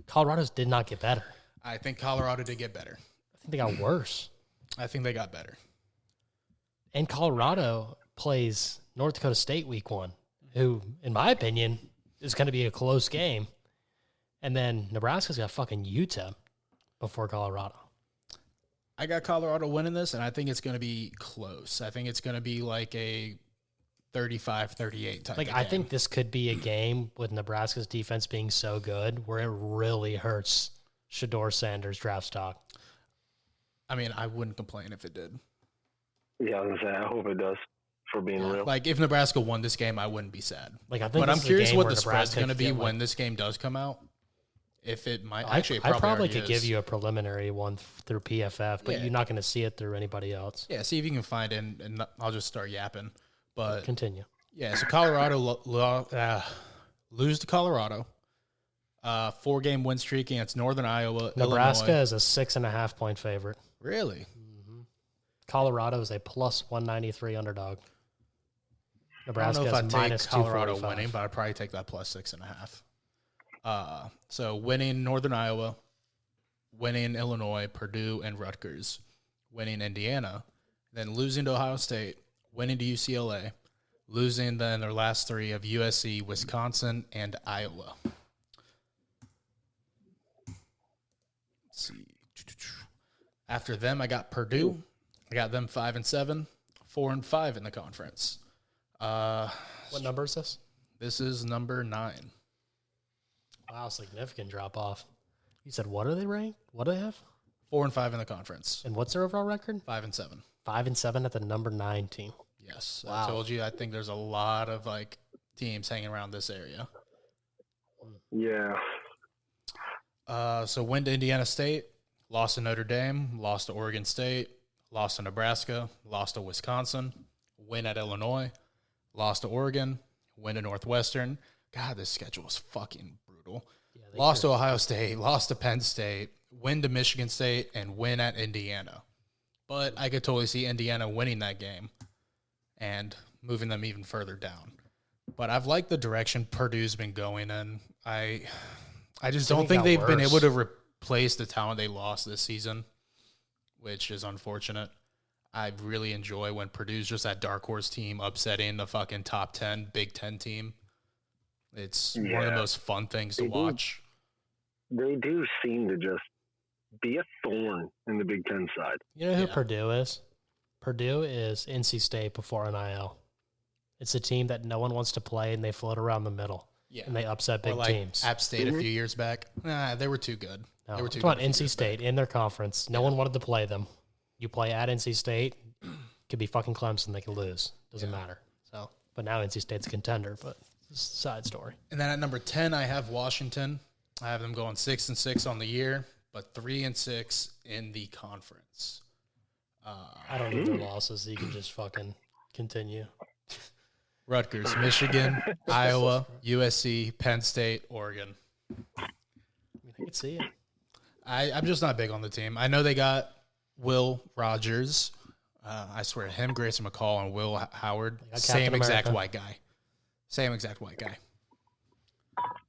Colorado's did not get better. I think Colorado did get better. I think they got worse. I think they got better. And Colorado plays North Dakota State week 1, who, in my opinion, is going to be a close game. And then Nebraska's got fucking UTEP before Colorado. I got Colorado winning this, and I think it's going to be close. I think it's going to be like a 35-38 type of I game. think this could be a game with Nebraska's defense being so good where it really hurts Shedeur Sanders' draft stock. I wouldn't complain if it did. Yeah, I was going to say, I hope it does, for being real. Like, if Nebraska won this game, I wouldn't be sad. I think But this I'm is a curious game what where the spread's Nebraska going to could be get, when this game does come out. If it might. I Actually, it probably probably already could give is. you a preliminary one through PFF, but Yeah. you're not going to see it through anybody else. Yeah, see if you can find it, and I'll just start yapping. But Continue. yeah, so Colorado lose to Colorado. 4-game win streak against Northern Iowa. Nebraska Illinois. is a 6.5-point favorite. Really? Colorado is a plus 193 underdog. I Nebraska don't know if is I'd minus take Colorado 245. winning, but I'd probably take that plus 6.5. So winning Northern Iowa, winning Illinois, Purdue, and Rutgers, winning Indiana, then losing to Ohio State, winning to UCLA, losing then their last 3 of USC, Wisconsin, and Iowa. Let's see. After them, I got Purdue. I got them 5-7, 4-5 in the conference. What number is this? This is number 9. Wow, significant drop off. You said what are they ranked? What do they have? 4-5 in the conference. And what's their overall record? 5-7. 5-7 at the number 9 team. Yes, Wow. I told you. I think there's a lot of teams hanging around this area. Yeah. So win to Indiana State, lost to Notre Dame, lost to Oregon State, lost to Nebraska, lost to Wisconsin, win at Illinois, lost to Oregon, win to Northwestern. God, this schedule is fucking brutal. Yeah, Lost to Ohio State, lost to Penn State, win to Michigan State, and win at Indiana. But I could totally see Indiana winning that game and moving them even further down. But I've liked the direction Purdue's been going in. I just don't think they've been able to replace the talent they lost this season, which is unfortunate. I really enjoy when Purdue's just that dark horse team upsetting the fucking top 10 Big Ten team. It's one of the most fun things to watch. They do seem to just be a thorn in the Big Ten side. You know who Purdue is? Purdue is NC State before NIL. It's a team that no one wants to play, and they float around the middle. Yeah. and they upset big Or like teams. App State a few years back. Nah, they were too good. No, They were I'm too talking good. about NC State in their conference. No one wanted to play them. You play at NC State, could be fucking Clemson. They could lose. Doesn't matter. So, but now NC State's a contender. But it's a side story. And then at number 10, I have Washington. I have them going 6-6 on the year, but 3-6 in the conference. I don't need their losses. You can just fucking continue. Rutgers, Michigan, Iowa, USC, Penn State, Oregon. I mean, I could see it. I'm just not big on the team. I know they got Will Rogers. I swear to him, Grayson McCall, and Will Howard. got Same Captain exact America. white guy. Same exact white guy.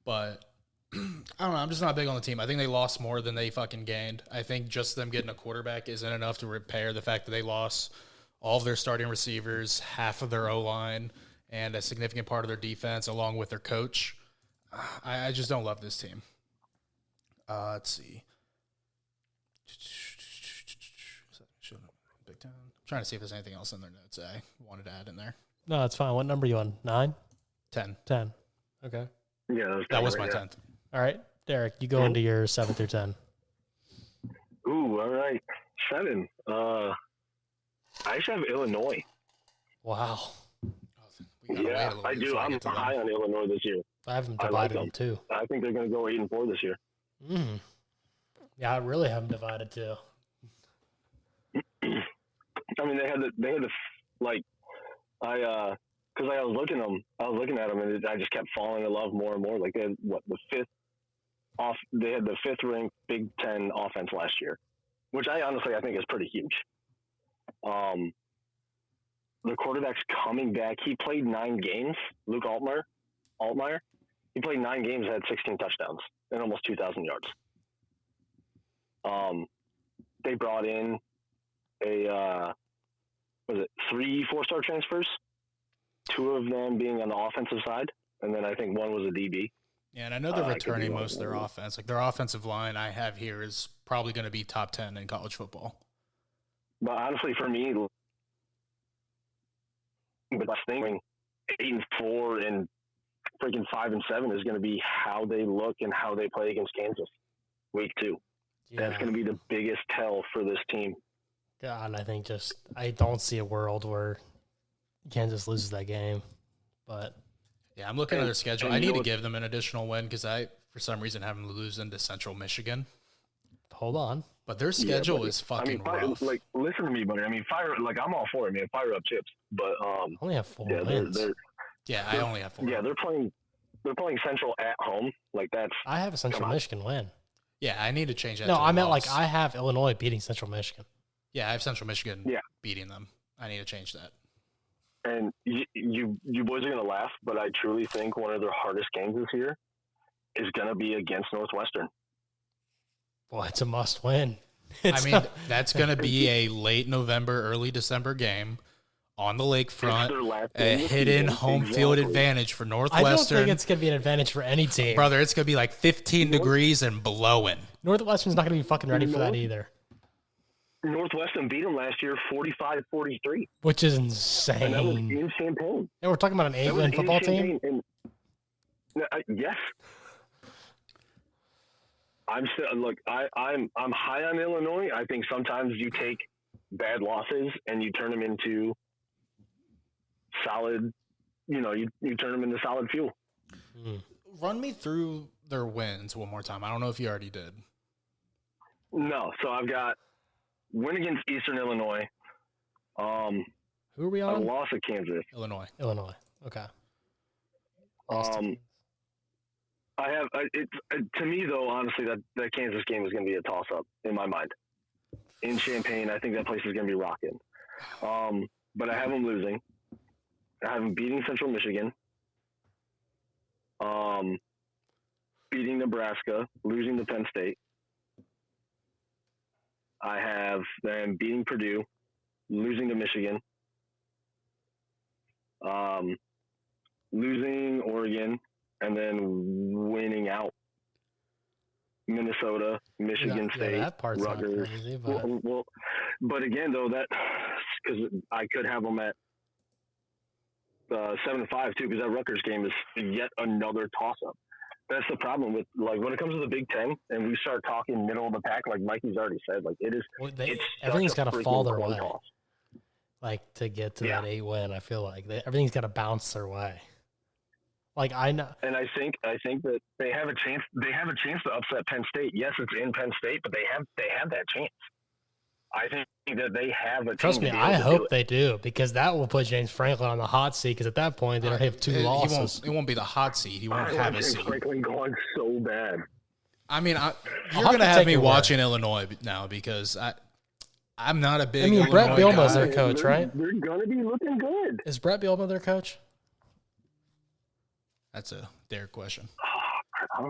But I don't know. I'm just not big on the team. I think they lost more than they fucking gained. I think just them getting a quarterback isn't enough to repair the fact that they lost all of their starting receivers, half of their O-line, and a significant part of their defense, along with their coach. I just don't love this team. Let's see. Big Ten. I'm trying to see if there's anything else in their notes I wanted to add in there. No, it's fine. What number are you on? 9? 10. 10. Okay. Yeah, That was my yeah. 10th. All right, Derek, you go into your 7 through 10. Ooh, all right. 7. I actually have Illinois. Wow. We gotta wait a Yeah, little I bit do. before I'm get to them. high on Illinois this year. I have them I like divided them. in 2. I think they're going to go 8-4 this year. Yeah, I really have them divided too. I mean, they had the like, because I was looking at them, and I just kept falling in love more and more. Like they had they had the 5th ranked Big Ten offense last year, which I think is pretty huge. The quarterback's coming back. He played 9 games. Luke Altmaier. He played 9 games, had 16 touchdowns and almost 2,000 yards. They brought in a 3 4-star transfers, 2 of them being on the offensive side, and then I think 1 was a DB. Yeah, and I know they're I could be returning wrong. most of their offense. Like their offensive line I have here is probably going to be top 10 in college football. But honestly, for me, the best thing, 8-4 and freaking 5-7 is going to be how they look and how they play against Kansas week 2. That's going to be the biggest tell for this team. Yeah, and I don't see a world where Kansas loses that game. But Yeah, I'm looking at their schedule. and I you need know to what- give them an additional win because I, for some reason, have them losing to Central Michigan. hold on. But their schedule buddy. is fucking rough. Listen to me, buddy. I mean, I'm all for it, man. Fire up chips. But I only have 4 yeah, wins. Yeah, I only have 4. they're playing Central at home. Like that's I have a Central Come on. Michigan win. Yeah, I need to change that. No, to a I meant loss. I have Illinois beating Central Michigan. Yeah, I have Central Michigan Yeah. beating them. I need to change that. and you boys are gonna laugh, but I truly think one of their hardest games this year is gonna be against Northwestern. Well, it's a must win. I mean, that's going to be a late November, early December game on the lakefront. It's their last A game of the hidden season. home field Exactly. advantage for I don't Northwestern. think it's going to be an advantage for any team. Brother, it's going to be like 15 degrees and blowing. Northwestern's not going to be fucking ready for that No. either, Northwestern beat them last year 45-43. which is And that was insane. in Champaign. And we're talking about an That was 8-win in football team. Champaign. Yes. I'm still look. I'm high on Illinois. I think sometimes you take bad losses and you turn them into solid. You turn them into solid fuel. Run me through their wins one more time. I don't know if you already did. No, so I've got win against Eastern Illinois. Who are we A on? loss at Kansas. Illinois. Illinois. Okay. I have to me though. Honestly, that Kansas game is going to be a toss up in my mind. In Champaign, I think that place is going to be rocking. But I have them losing. I have them beating Central Michigan. Beating Nebraska, losing to Penn State. I have them beating Purdue, losing to Michigan. Losing Oregon, and then winning out Minnesota, Michigan State, that part's not Rutgers. crazy, but But again, though, that because I could have them at 7-5 too, because that Rutgers game is yet another toss-up. That's the problem with like when it comes to the Big Ten, and we start talking middle of the pack, like Mikey's already said, like it is. Well, It's everything's got to fall their way. Toss. Like to get to Yeah. that 8 win, I feel like everything's got to bounce their way. Like I know, And I think that they have a chance. They have a chance to upset Penn State. Yes, it's in Penn State, but they have that chance. I think that they have a. trust team me, to be able I to hope do it. they do because that will put James Franklin on the hot seat. Because at that point, they don't have two losses. It won't be the hot seat. He won't I have want a James seat. Franklin going so bad. I mean, you're have going to to have take me your word. watching Illinois now because I'm not a big I mean, Illinois Brett Bielema's guy. their coach, right? They're gonna be looking good. Is Brett Bielema their coach? That's a dare question.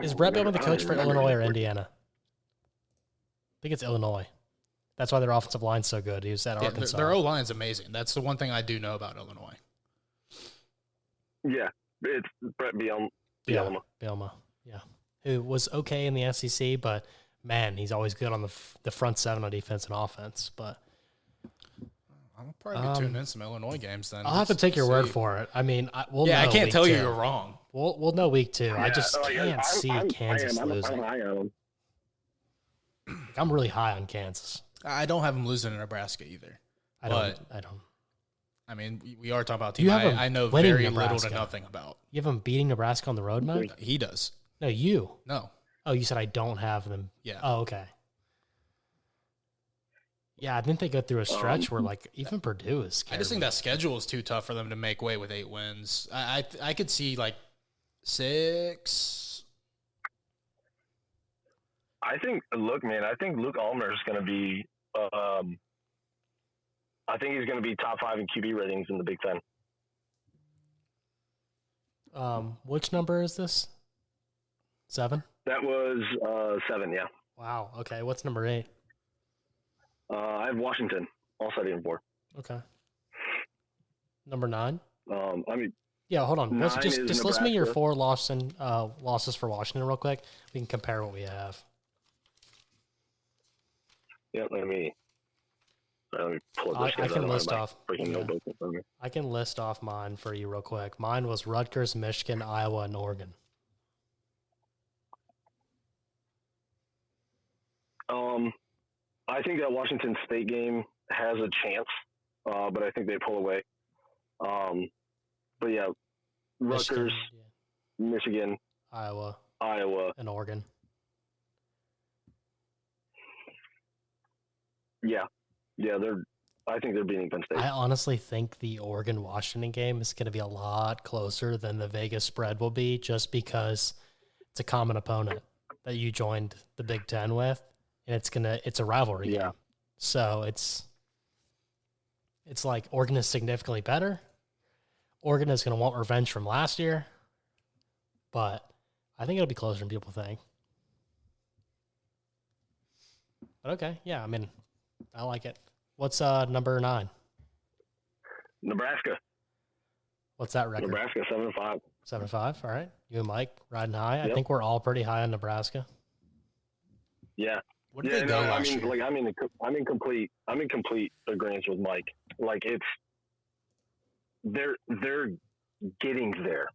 Is Brett Bielema the coach for Illinois or Indiana? I think it's Illinois. That's why their offensive line's so good. He was at Yeah, Arkansas. their O-line's amazing. That's the one thing I do know about Illinois. Yeah, it's Brett Bielema. Yeah, Bielema. Yeah, who was okay in the SEC, but man, he's always good on the front seven on defense and offense. But I'll probably be tuning in some Illinois games then. I'll have to take your word for it. I mean, we'll Yeah, I know can't week tell you two. you're wrong. We'll know week 2. I just Yeah, can't see Kansas I'm losing. high on them. I'm really high on Kansas. I don't have them losing to Nebraska either. I don't. I mean, we are talking about a You team have 'em I know winning very little Nebraska. to nothing about. You have them beating Nebraska on the road, Mike? He does. No, you. No. Oh, you said I don't have them. Yeah. Oh, okay. Yeah, I think they go through a stretch where like even Purdue is scared. I just think that schedule is too tough for them to make way with 8 wins. I could see like 6. I think Luke Almer is going to be. I think he's going to be top 5 in QB ratings in the Big Ten. Which number is this? 7? That was 7. Yeah, Wow. Okay. What's number 8? I have Washington all set in 4. Okay. Number 9? I mean, Yeah, hold on. Let's 9 just is list me your Nebraska. 4 losses for Washington real quick. We can compare what we have. yeah. Let me pull up I this. guys can out of list my off. freaking yeah. notebook in front of me. I can list off mine for you real quick. Mine was Rutgers, Michigan, Iowa, and Oregon. I think that Washington State game has a chance, but I think they pull away. But yeah, Rutgers, Michigan, Michigan, Iowa, Iowa. and Oregon. Yeah, I think they're beating Penn State. I honestly think the Oregon-Washington game is going to be a lot closer than the Vegas spread will be, just because it's a common opponent that you joined the Big Ten with, and it's a rivalry Yeah. game. So it's like Oregon is significantly better. Oregon is going to want revenge from last year, but I think it'll be closer than people think. But okay, yeah, I mean, I like it. What's number 9? Nebraska. What's that record? Nebraska 7-5. 7-5. All right. You and Mike riding high. I Yep. think we're all pretty high on Nebraska. Yeah. What did Yeah, they go no, I last mean, year? like I'm in complete agreement with Mike. Like they're getting there.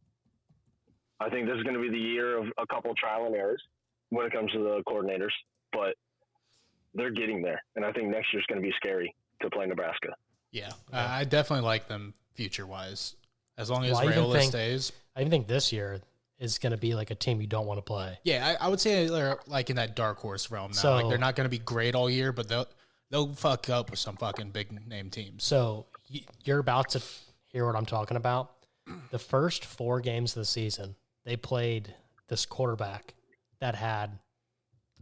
I think this is going to be the year of a couple trial and errors when it comes to the coordinators, but they're getting there, and I think next year's going to be scary to play Nebraska. Yeah, I definitely like them future-wise. As long as Well, I even Rayola think- stays. I even think this year is going to be like a team you don't want to play. Yeah, I would say they're like in that dark horse realm now. So- like they're not going to be great all year, but they'll fuck up with some fucking big name teams. So you're about to hear what I'm talking about. The first 4 games of the season, they played this quarterback that had,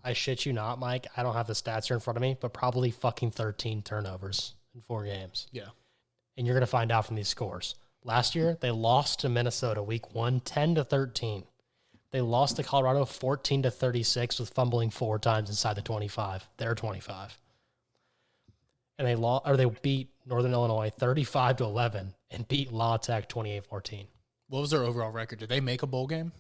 I shit you not, Mike, I don't have the stats here in front of me, but probably fucking 13 turnovers in 4 games. Yeah, And you're going to find out from these scores. Last year, they lost to Minnesota week 1, 10-13. They lost to Colorado 14-36 with fumbling 4 times inside the 25. Their 25. And they beat Northern Illinois 35-11 and beat La Tech 28-14. what was their overall record? Did they make a bowl game?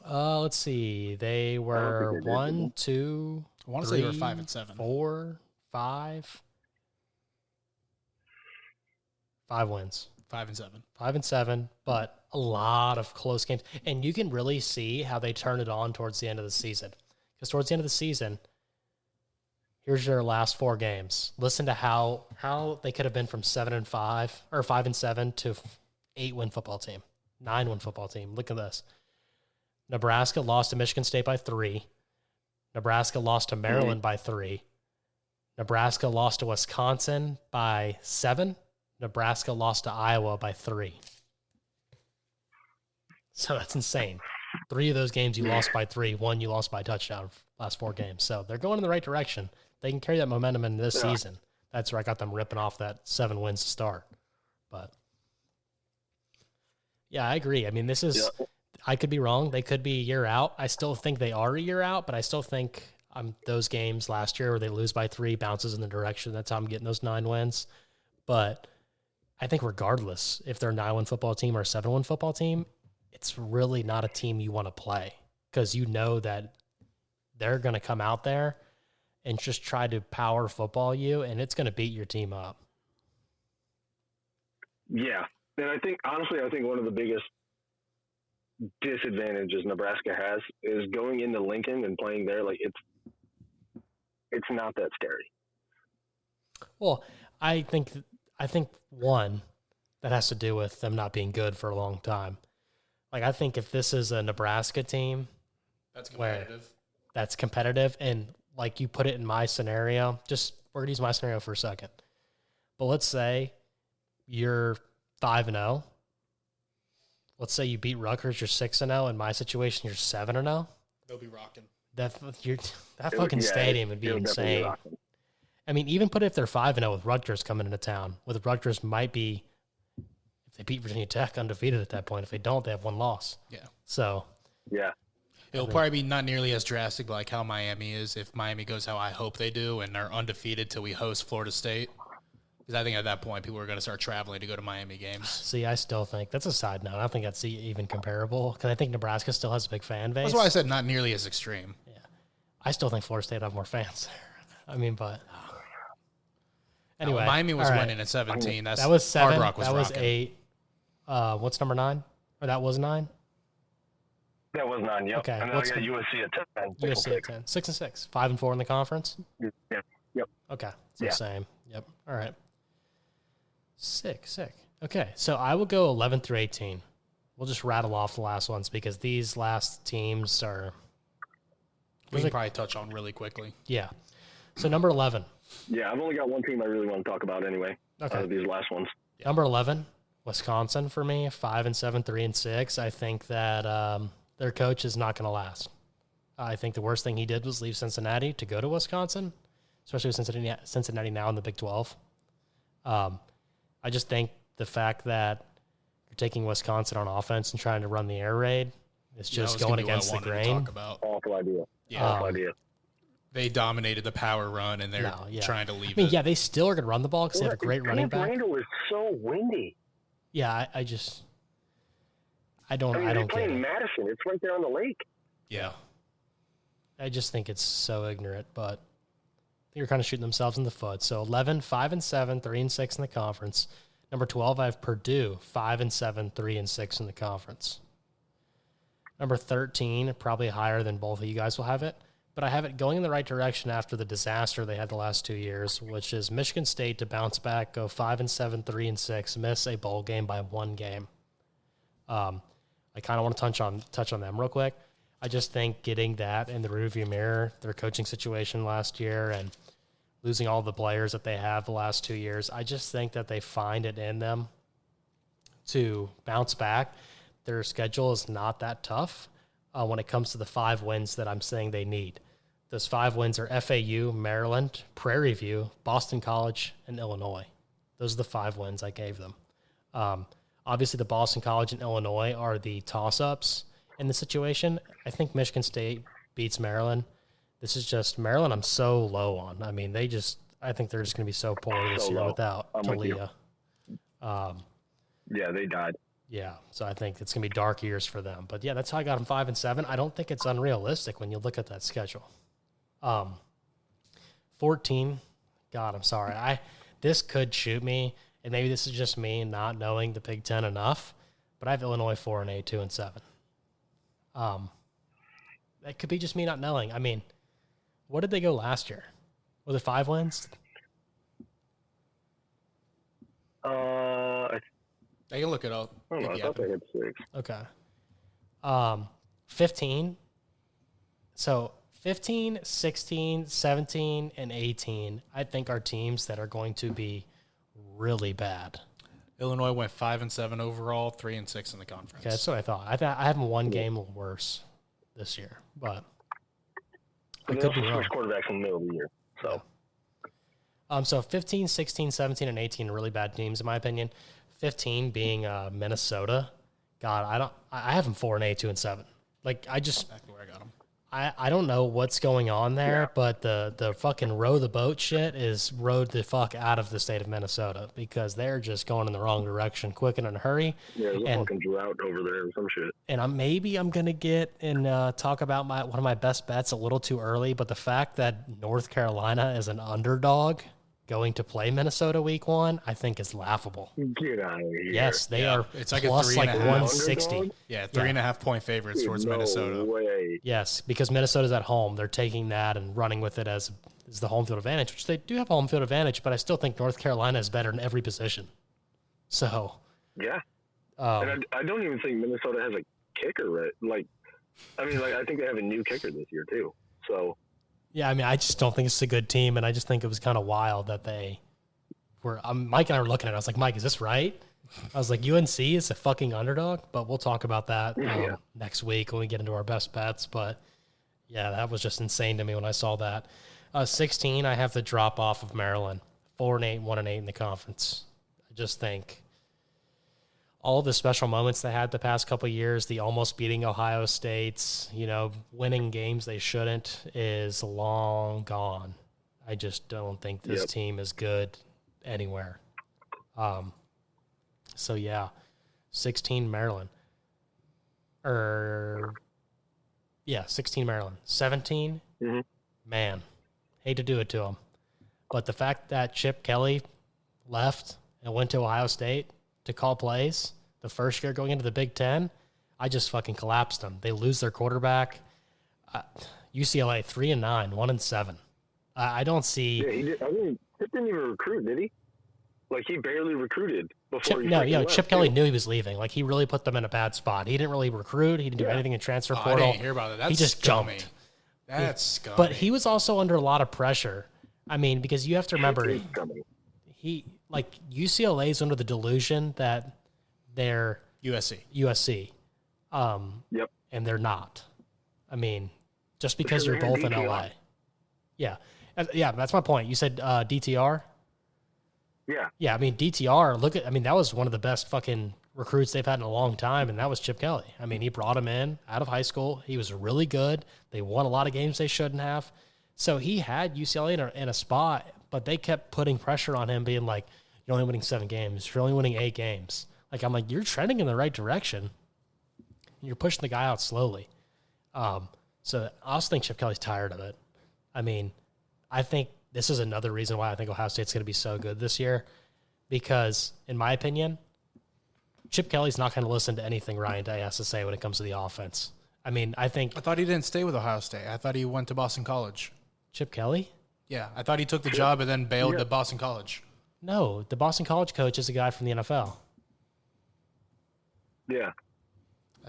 Let's see. They were think they did, 1, 2, I want to say they were 3, 5-7. 4, 5. 5 wins. 5-7. 5-7, but a lot of close games. And you can really see how they turn it on towards the end of the season. Because towards the end of the season, here's your last 4 games. Listen to how they could have been from 7-5 or 5-7 to 8-win football team, 9-win football team. Look at this. Nebraska lost to Michigan State by 3. Nebraska lost to Maryland by 3. Nebraska lost to Wisconsin by 7. Nebraska lost to Iowa by 3. So that's insane. 3 of those games you lost by 3. 1 you lost by touchdown last 4 games. So they're going in the right direction. They can carry that momentum into this season. That's where I got them ripping off that 7 wins to start. But yeah, I agree. I mean, this is, I could be wrong. They could be a year out. I still think they are a year out, but I still think those games last year where they lose by 3 bounces in the direction. That's how I'm getting those 9 wins. But I think regardless if they're a 9-win football team or a 7-win football team, it's really not a team you want to play because you know that they're going to come out there and just try to power football you, and it's going to beat your team up. Yeah. And I think, honestly, one of the biggest disadvantages Nebraska has is going into Lincoln and playing there. Like, it's not that scary. Well, I think one, that has to do with them not being good for a long time. Like, I think if this is a Nebraska team That's competitive. that's competitive, and like you put it in my scenario, we're going to use my scenario for a second. But let's say you're 5-0. Let's say you beat Rutgers, you're 6-0. In my situation, you're 7-0. They'll be rocking. That fucking stadium would be insane. I mean, even put it if they're 5-0 with Rutgers coming into town. With Rutgers might be, if they beat Virginia Tech, undefeated at that point. If they don't, they have 1 loss. Yeah. So. Yeah. It'll probably be not nearly as drastic like how Miami is. If Miami goes how I hope they do and are undefeated till we host Florida State. Because I think at that point, people are going to start traveling to go to Miami games. See, I still think that's a side note. I don't think that's even comparable because I think Nebraska still has a big fan base. That's why I said not nearly as extreme. Yeah, I still think Florida State would have more fans there. I mean, but anyway, Miami was all right. winning at 17. That was 7. Hard Rock was that was rocking. 8. What's number 9? Or that was 9. That was 9. Yep. Okay, And then I what's got the- USC at 10. USC at 10. 6-6. 5-4 in the conference. Yeah. Yep. Okay, so Yeah. same. Yep. All right. Sick. Okay, so I will go 11 through 18. We'll just rattle off the last ones because these last teams are. We can probably touch on really quickly. Yeah. So number 11. Yeah, I've only got one team I really want to talk about anyway. Okay. Out of these last ones. Number 11, Wisconsin for me, 5-7, 3-6. I think that their coach is not going to last. I think the worst thing he did was leave Cincinnati to go to Wisconsin, especially with Cincinnati now in the Big 12. I just think the fact that you're taking Wisconsin on offense and trying to run the air raid is just going against the grain. Awful idea. Yeah. Awful idea. They dominated the power run, and they're trying to leave I mean, it. yeah, they still are going to run the ball because they have a great running back. Randall is so windy. Yeah, I don't they're get playing it. Madison. It's right there on the lake. Yeah. I just think it's so ignorant, but they're kind of shooting themselves in the foot. So 11, 5-7, 3-6 in the conference. Number 12, I have Purdue, 5-7, 3-6 in the conference. Number 13, probably higher than both of you guys will have it, but I have it going in the right direction after the disaster they had the last 2 years, which is Michigan State to bounce back, go 5-7, 3-6, miss a bowl game by 1 game. I kind of want to touch on them real quick. I just think getting that in the rearview mirror, their coaching situation last year and losing all the players that they have the last 2 years, I just think that they find it in them to bounce back. Their schedule is not that tough when it comes to the 5 wins that I'm saying they need. Those 5 wins are FAU, Maryland, Prairie View, Boston College, and Illinois. Those are the 5 wins I gave them. Obviously, the Boston College and Illinois are the toss-ups in the situation. I think Michigan State beats Maryland. This is just Maryland I'm so low on. I mean, I think they're just going to be so poor this year without Talia. Yeah, they died. Yeah, so I think it's going to be dark years for them. But, yeah, that's how I got them 5-7. I don't think it's unrealistic when you look at that schedule. 14, God, I'm sorry. This could shoot me. and maybe this is just me not knowing the Big Ten enough, but I have Illinois 4-8, 2-7. That could be just me not knowing. I mean, what did they go last year? Was it 5 wins? I I can look it up. don't know. I thought they had 6. Okay. 15. So 15, 16, 17, and 18, I think are teams that are going to be really bad. Illinois went 5-7 overall, 3-6 in the conference. Okay, that's what I thought. I have them one game worse this year, but I They could be also wrong. switched quarterbacks in the middle of the year. So, So 15, 16, 17, and 18 are really bad teams in my opinion. 15 being Minnesota. God, I have them 4-8, 2-7. Like Exactly where I got them. I don't know what's going on there, Yeah. but the fucking row the boat shit is rowed the fuck out of the state of Minnesota because they're just going in the wrong direction quick and in a hurry. yeah, there's a And- fucking drought over there or some shit. And I'm gonna get and talk about one of my best bets a little too early, but the fact that North Carolina is an underdog going to play Minnesota week 1, I think is laughable. Get out of here. Yes, they Yeah, are. it's like a plus like 3.5. 160. Underdog? Yeah, 3.5 point favorites Dude, towards no Minnesota. way. Yes, because Minnesota's at home. They're taking that and running with it as the home field advantage, which they do have home field advantage, but I still think North Carolina is better in every position. So, Yeah. And I don't even think Minnesota has a kicker, right? I think they have a new kicker this year, too. So, yeah, I mean, I just don't think it's a good team, and I just think it was kind of wild that they were. Mike and I were looking at it. I was like, Mike, is this right? I was like, UNC is a fucking underdog, but we'll talk about that Yeah. next week when we get into our best bets. But yeah, that was just insane to me when I saw that. 16, I have the drop off of Maryland, 4-8, 1-8 in the conference. I just think all the special moments they had the past couple of years, the almost beating Ohio States, winning games they shouldn't, is long gone. I just don't think this Yep. team is good anywhere. So yeah, 16 Maryland. 16 Maryland. 17, Mhm. man, hate to do it to them. But the fact that Chip Kelly left and went to Ohio State to call plays the first year going into the Big Ten, I just fucking collapsed them. They lose their quarterback. UCLA 3-9, 1-7. I don't see. yeah, he did. I mean, Chip didn't even recruit, did he? Like, he barely recruited before he freaking left, Chip Kelly too. knew he was leaving. Like, he really put them in a bad spot. He didn't really recruit. He didn't do Yeah. anything in transfer Oh, I portal. didn't hear about that. That's He just scummy. jumped. That's scummy. But he was also under a lot of pressure. I mean, because you have to remember, It's coming. UCLA is under the delusion that they're USC. USC, Yep. and they're not. I mean, just because Because you're they're both in DTR. LA. Yeah, that's my point. You said DTR. Yeah. Yeah, I mean DTR. That was one of the best fucking recruits they've had in a long time, and that was Chip Kelly. I mean, he brought him in out of high school. He was really good. They won a lot of games they shouldn't have. So he had UCLA in a spot, but they kept putting pressure on him, being like, "You're only winning 7 games. You're only winning 8 games." Like, I'm like, you're trending in the right direction. You're pushing the guy out slowly. So I also think Chip Kelly's tired of it. I mean, I think this is another reason why I think Ohio State's going to be so good this year, because in my opinion, Chip Kelly's not going to listen to anything Ryan Day has to say when it comes to the offense. I mean, I think I thought he didn't stay with Ohio State. I thought he went to Boston College. Chip Kelly? Yeah, I thought he took the job and then bailed to Boston College. No, the Boston College coach is a guy from the NFL. Yeah.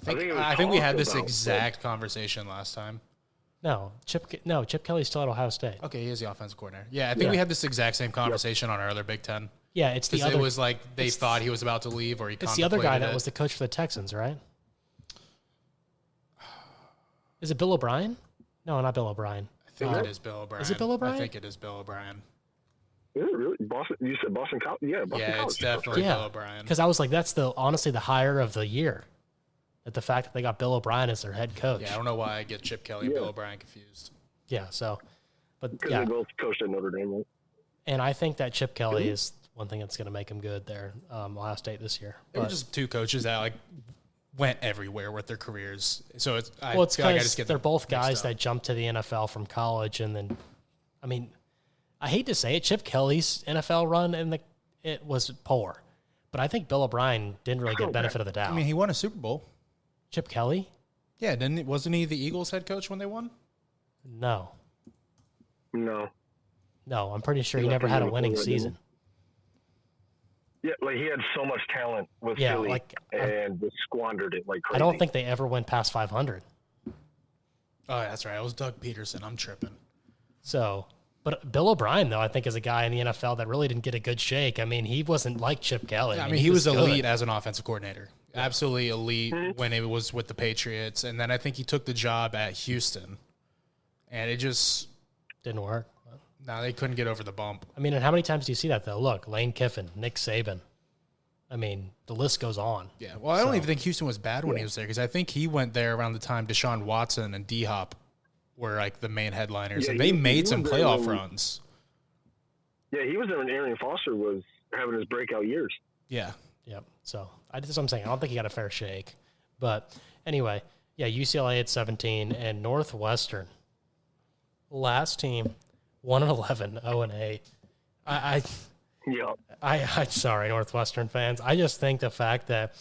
I it was think we had talked this about, exact conversation last time. No, Chip Kelly's still at Ohio State. Okay, he is the offensive coordinator. Yeah, I think Yeah. we had this exact same conversation on our other Big Ten. Yeah, it's the Because other. it was like they thought he was about to leave or he It's the other guy that contemplated was it. the coach for the Texans, right? Is it Bill O'Brien? No, not Bill O'Brien. I think it is Bill O'Brien. Is it Bill O'Brien? I think it is Bill O'Brien. Is it really? Boston? You said Boston College? Yeah, Boston Yeah, College. it's definitely Yeah, Bill O'Brien. because I was like, that's honestly the hire of the year. That the fact that they got Bill O'Brien as their head coach. Yeah, I don't know why I get Chip Kelly and Yeah. Bill O'Brien confused. Yeah, so, but Because yeah, they both coached at Notre Dame, right? and I think that Chip Kelly is one thing that's going to make him good there, Ohio State this year. They were But, just two coaches that like went everywhere with their careers. So it's I well, it's feel like I because just get they're them both mixed guys up. that jumped to the NFL from college, and then, I mean, I hate to say it, Chip Kelly's NFL run it was poor. But I think Bill O'Brien didn't really get Okay. benefit of the doubt. I mean, he won a Super Bowl. Chip Kelly? Yeah, wasn't he the Eagles head coach when they won? No. No. No, I'm pretty sure he He never left had a him winning before, didn't he? season. Yeah, like he had so much talent with Yeah, Philly like, and just squandered it like crazy. I don't think they ever went past 500. Oh, that's right. It was Doug Peterson. I'm tripping. So, but Bill O'Brien, though, I think is a guy in the NFL that really didn't get a good shake. I mean, he wasn't like Chip Kelly. Yeah, I mean, he was good. elite as an offensive coordinator. Absolutely elite when it was with the Patriots. And then I think he took the job at Houston. And it just, Didn't work. they couldn't get over the bump. I mean, and how many times do you see that, though? Look, Lane Kiffin, Nick Saban. I mean, the list goes on. Yeah. Well, I don't even think Houston was bad when he was there because I think he went there around the time Deshaun Watson and D-Hop were like the main headliners. Yeah, and they he made was some there playoff when- runs. Yeah, he was there when Arian Foster was having his breakout years. Yeah. Yep. So that's what I'm saying. I don't think he got a fair shake. But anyway, yeah, UCLA at 17 and Northwestern. Last team, 1-11, 0-8. Yeah. I'm sorry, Northwestern fans. I just think the fact that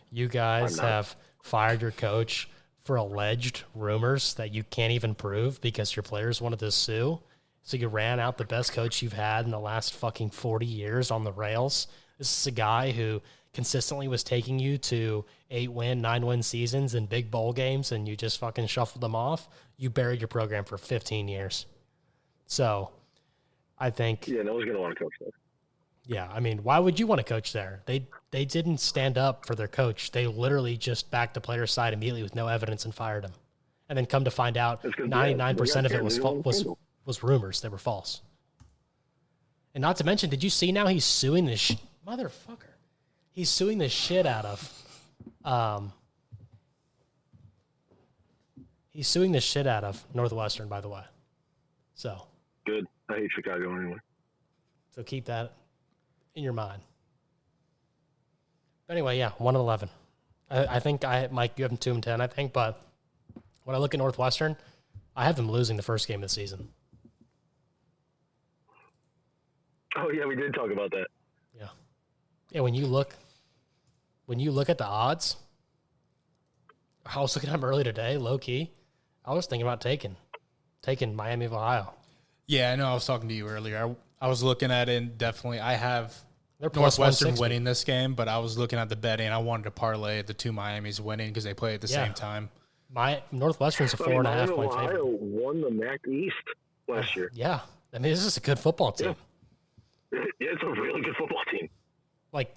you guys have fired your coach for alleged rumors that you can't even prove because your players wanted to sue. So you ran out the best coach you've had in the last fucking 40 years on the rails. This is a guy who consistently was taking you to 8-win, 9-win seasons and big bowl games, and you just fucking shuffled them off. You buried your program for 15 years. So I think, Yeah, no one's going to want to coach there. yeah, I mean, why would you want to coach there? They didn't stand up for their coach. They literally just backed the player's side immediately with no evidence and fired him. And then come to find out, That's 'cause, 99% of they it was got was rumors. They were false. And not to mention, did you see now he's suing this motherfucker? He's suing the shit out of, he's suing the shit out of Northwestern, by the way. So Good. I hate Chicago anyway. keep that in your mind. But anyway, yeah, 1-11. I think Mike, you have them 2-10, I think. But when I look at Northwestern, I have them losing the first game of the season. Oh, yeah, we did talk about that. Yeah. Yeah, when you look at the odds, I was looking at them early today, low key. I was thinking about taking Miami of Ohio. Yeah, I know. I was talking to you earlier. I was looking at it, and definitely I have They're plus Northwestern 160. winning this game, but I was looking at the betting. I wanted to parlay the two Miamis winning because they play at the Yeah. same time. Northwestern's a 4.5 point Ohio favorite. won the MAC East last year. Yeah. I mean, this is a good football team. Yeah, it's a really good football team. Like,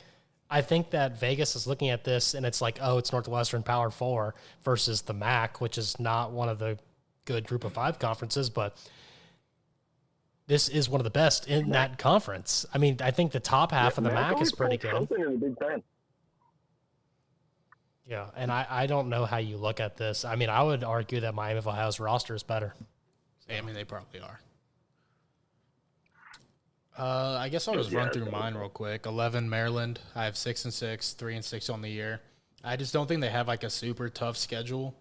I think that Vegas is looking at this and it's like, oh, it's Northwestern Power 4 versus the MAC, which is not one of the good Group of 5 conferences, but this is one of the best in that conference. I mean, I think the top half of the MAC is pretty good. Something in the Big Ten. Yeah, and I don't know how you look at this. I mean, I would argue that Miami of Ohio's roster is better. I mean, they probably are. I guess I'll just run through mine real quick. 11 Maryland. I have 6-6, 3-6 on the year. I just don't think they have like a super tough schedule,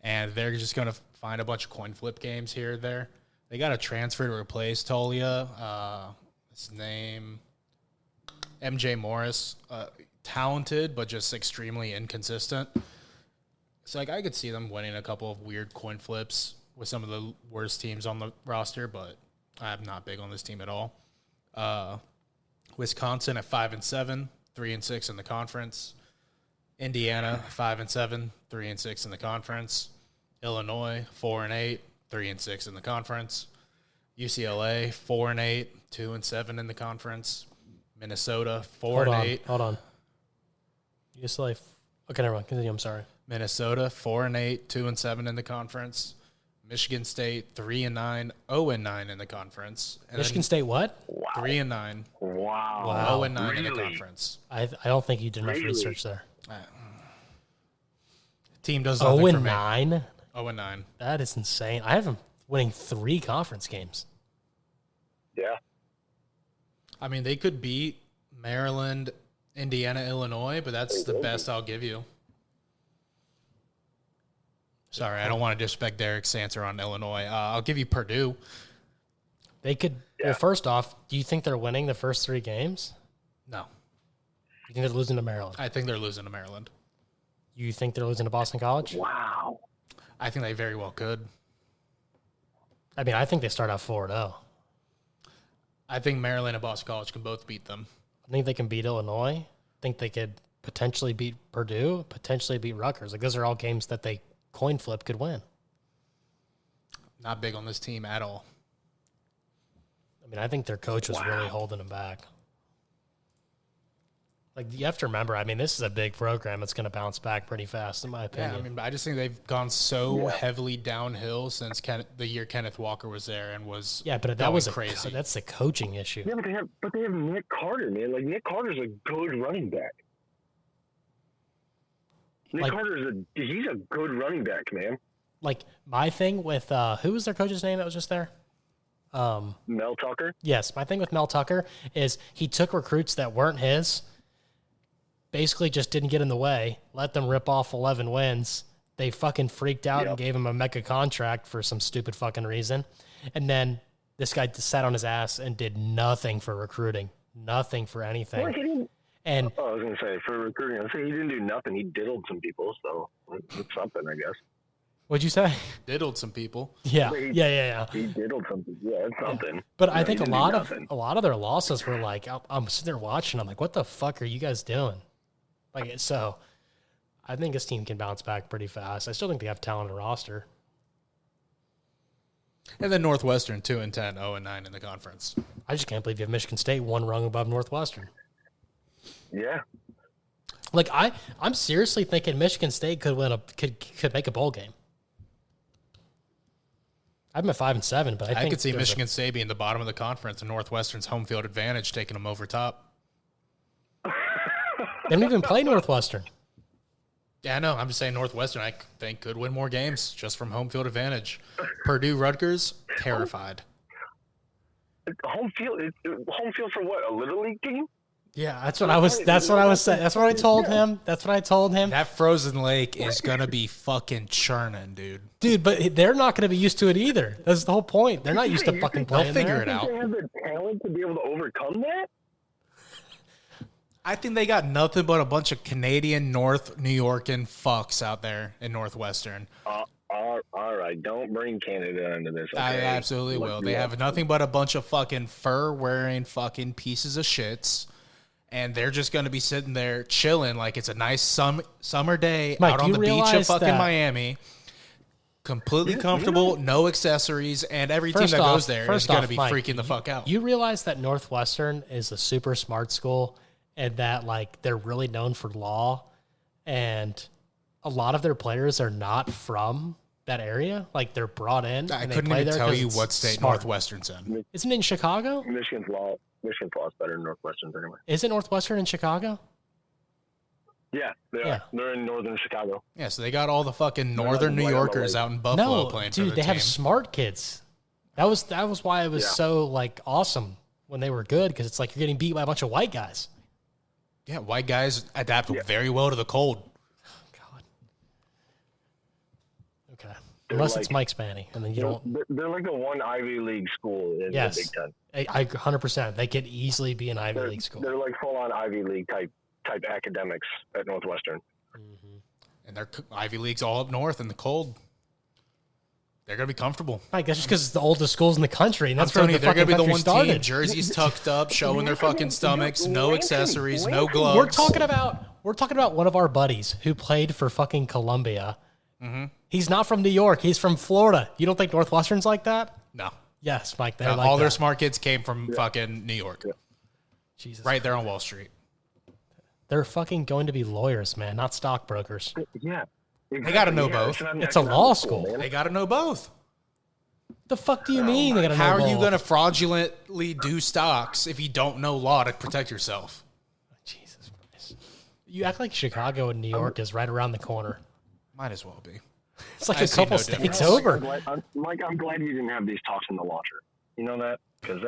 and they're just going to find a bunch of coin flip games here or there. They got a transfer to replace Tolia. His name, MJ Morris. Talented, but just extremely inconsistent. So like I could see them winning a couple of weird coin flips with some of the worst teams on the roster, but I'm not big on this team at all. Wisconsin at 5-7, 3-6 in the conference. Indiana 5-7, 3-6 in the conference. Illinois 4-8, 3-6 in the conference. UCLA 4-8, 2-7 in the conference. Minnesota 4-8. Hold on. UCLA. Okay, never mind. Continue. I'm sorry. Minnesota 4-8, 2-7 in the conference. Michigan State 3-9, 0-9 in the conference. And Michigan State what? 3-9, Wow. 0-9 in the Really? conference. I don't think you did enough Really? research there. Team does nothing for me. 0-9? 0-9. That is insane. I have them winning 3 conference games. Yeah. I mean, they could beat Maryland, Indiana, Illinois, but that's the best I'll give you. Sorry, I don't want to disrespect Derek's answer on Illinois. I'll give you Purdue. They could. Well, first off, do you think they're winning the first 3 games? No. You think they're losing to Maryland? I think they're losing to Maryland. You think they're losing to Boston College? Wow. I think they very well could. I mean, I think they start out 4-0. I think Maryland and Boston College can both beat them. I think they can beat Illinois. I think they could potentially beat Purdue, potentially beat Rutgers. Like, those are all games that they coin flip could win. Not big on this team at all. I mean, I think their coach was really holding them back. Like, you have to remember, I mean, this is a big program that's going to bounce back pretty fast, in my opinion. Yeah, I mean, I just think they've gone so heavily downhill since the year Kenneth Walker was there and was but that going was crazy. that's the coaching issue. Yeah, but they have Nick Carter, man. Like, Nick Carter's a good running back. Nick Carter he's a good running back, man. Like, my thing with who was their coach's name that was just there? Mel Tucker. Yes, my thing with Mel Tucker is he took recruits that weren't his, basically just didn't get in the way, let them rip off 11 wins. They fucking freaked out and gave him a mega contract for some stupid fucking reason. And then this guy just sat on his ass and did nothing for recruiting, nothing for anything. And I was going to say, for recruiting, I'd say he didn't do nothing. He diddled some people, so it's something, I guess. what'd you say? Diddled some people. Yeah. He diddled something. Yeah, it's something. But I think a lot of their losses were like, I'm sitting there watching. I'm like, what the fuck are you guys doing? Like, so I think this team can bounce back pretty fast. I still think they have talent on the roster. And then Northwestern 2-10, 0-9 in the conference. I just can't believe you have Michigan State one rung above Northwestern. Yeah. Like, I'm seriously thinking Michigan State could could make a bowl game. I'm at 5-7, but I think could see Michigan State being the bottom of the conference and Northwestern's home field advantage taking them over top. They don't even play Northwestern. Yeah, I know. I'm just saying Northwestern, I think, could win more games just from home field advantage. Purdue, Rutgers, terrified. Home field for what? A Little League game? Yeah, that's what I was saying. That's what I told him. That's what I told him. That frozen lake is going to be fucking churning, dude. Dude, but they're not going to be used to it either. That's the whole point. They're not used to fucking playing They'll figure there. it out. They have the talent to be able to overcome that? I think they got nothing but a bunch of Canadian North New Yorkan fucks out there in Northwestern. All right, don't bring Canada into this. Okay? I absolutely will. They have nothing but a bunch of fucking fur-wearing fucking pieces of shits, and they're just going to be sitting there chilling like it's a nice summer day Mike, out on you the beach of realize fucking that- Miami. Completely comfortable, no accessories, and every team that goes there is going to be Mike, freaking the fuck out. You realize that Northwestern is a super smart school and that, like, they're really known for law, and a lot of their players are not from that area. Like, they're brought in. I and they couldn't play even there tell 'cause you it's what state smart. Northwestern's in. Isn't it in Chicago? Michigan's law is better than Northwestern's anyway. Is it Northwestern in Chicago? Yeah, they are. Yeah. They're in northern Chicago. Yeah, so they got all the fucking northern New right on the Yorkers lake. out in Buffalo No, playing dude, for they the have team. smart kids. That was why it was so, like, awesome when they were good, because it's like you're getting beat by a bunch of white guys. Yeah, white guys adapt very well to the cold. God. Okay. Unless it's like- Mike Spanny, and then you don't. They're like the one Ivy League school in Yes. the Big Ten. I 100%. They could easily be an Ivy They're, League school. they're like full on Ivy League type academics at Northwestern. And their Ivy League's all up north in the cold. They're going to be comfortable. I guess just because it's the oldest schools in the country, and that's I'm where telling you, the they're fucking going to be the country one team. started. Jerseys tucked up, showing their fucking stomachs, no Lincoln, accessories, no Lincoln. gloves. We're talking about one of our buddies who played for fucking Columbia. He's not from New York. He's from Florida. You don't think Northwestern's like that? No. Yes, Mike. They're like All their that. smart kids came from fucking New York. Jesus. Right there on Wall Street. They're fucking going to be lawyers, man, not stockbrokers. Yeah. They got to know both. It's a law school. man. They got to know both. The fuck do you mean they got to know How are you both? going to fraudulently do stocks if you don't know law to protect yourself? Jesus Christ. You act like Chicago and New York is right around the corner. Might as well be. It's like I a see couple no states difference. over. I'm glad you didn't have these talks in the launcher. You know that? Because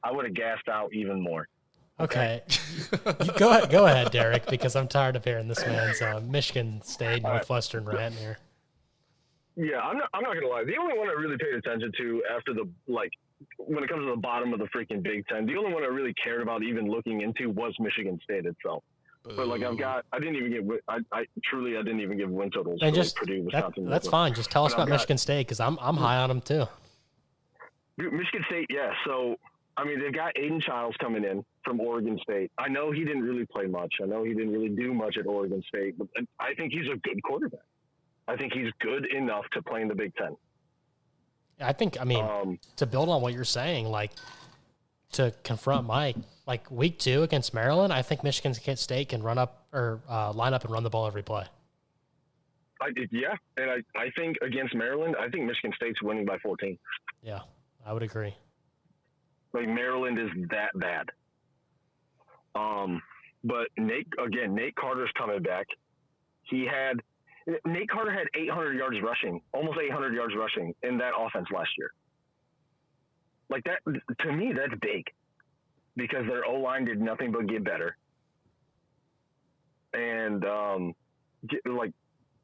I would have gassed out even more. Okay. You go ahead, Derek, because I'm tired of hearing this man's Michigan State Northwestern rant here. Yeah, I'm not gonna lie. The only one I really paid attention to after the when it comes to the bottom of the freaking Big Ten, the only one I really cared about even looking into was Michigan State itself. But like I didn't even give win totals And for just Purdue, Wisconsin. that's fine. Just tell us But about Michigan State because I'm high on them too. Michigan State, yeah. So I mean, they've got Aiden Childs coming in from Oregon State. I know he didn't really play much. I know he didn't really do much at Oregon State, but I think he's a good quarterback. I think he's good enough to play in the Big Ten. I mean, to build on what you're saying, like to confront Mike, like week 2 against Maryland, I think Michigan State can run up or line up and run the ball every play. And I think against Maryland, I think Michigan State's winning by 14. Yeah, I would agree. Like Maryland is that bad. But Nate Carter's coming back. Nate Carter had 800 yards rushing, almost 800 yards rushing in that offense last year. Like that, to me, that's big because their O-line did nothing but get better. And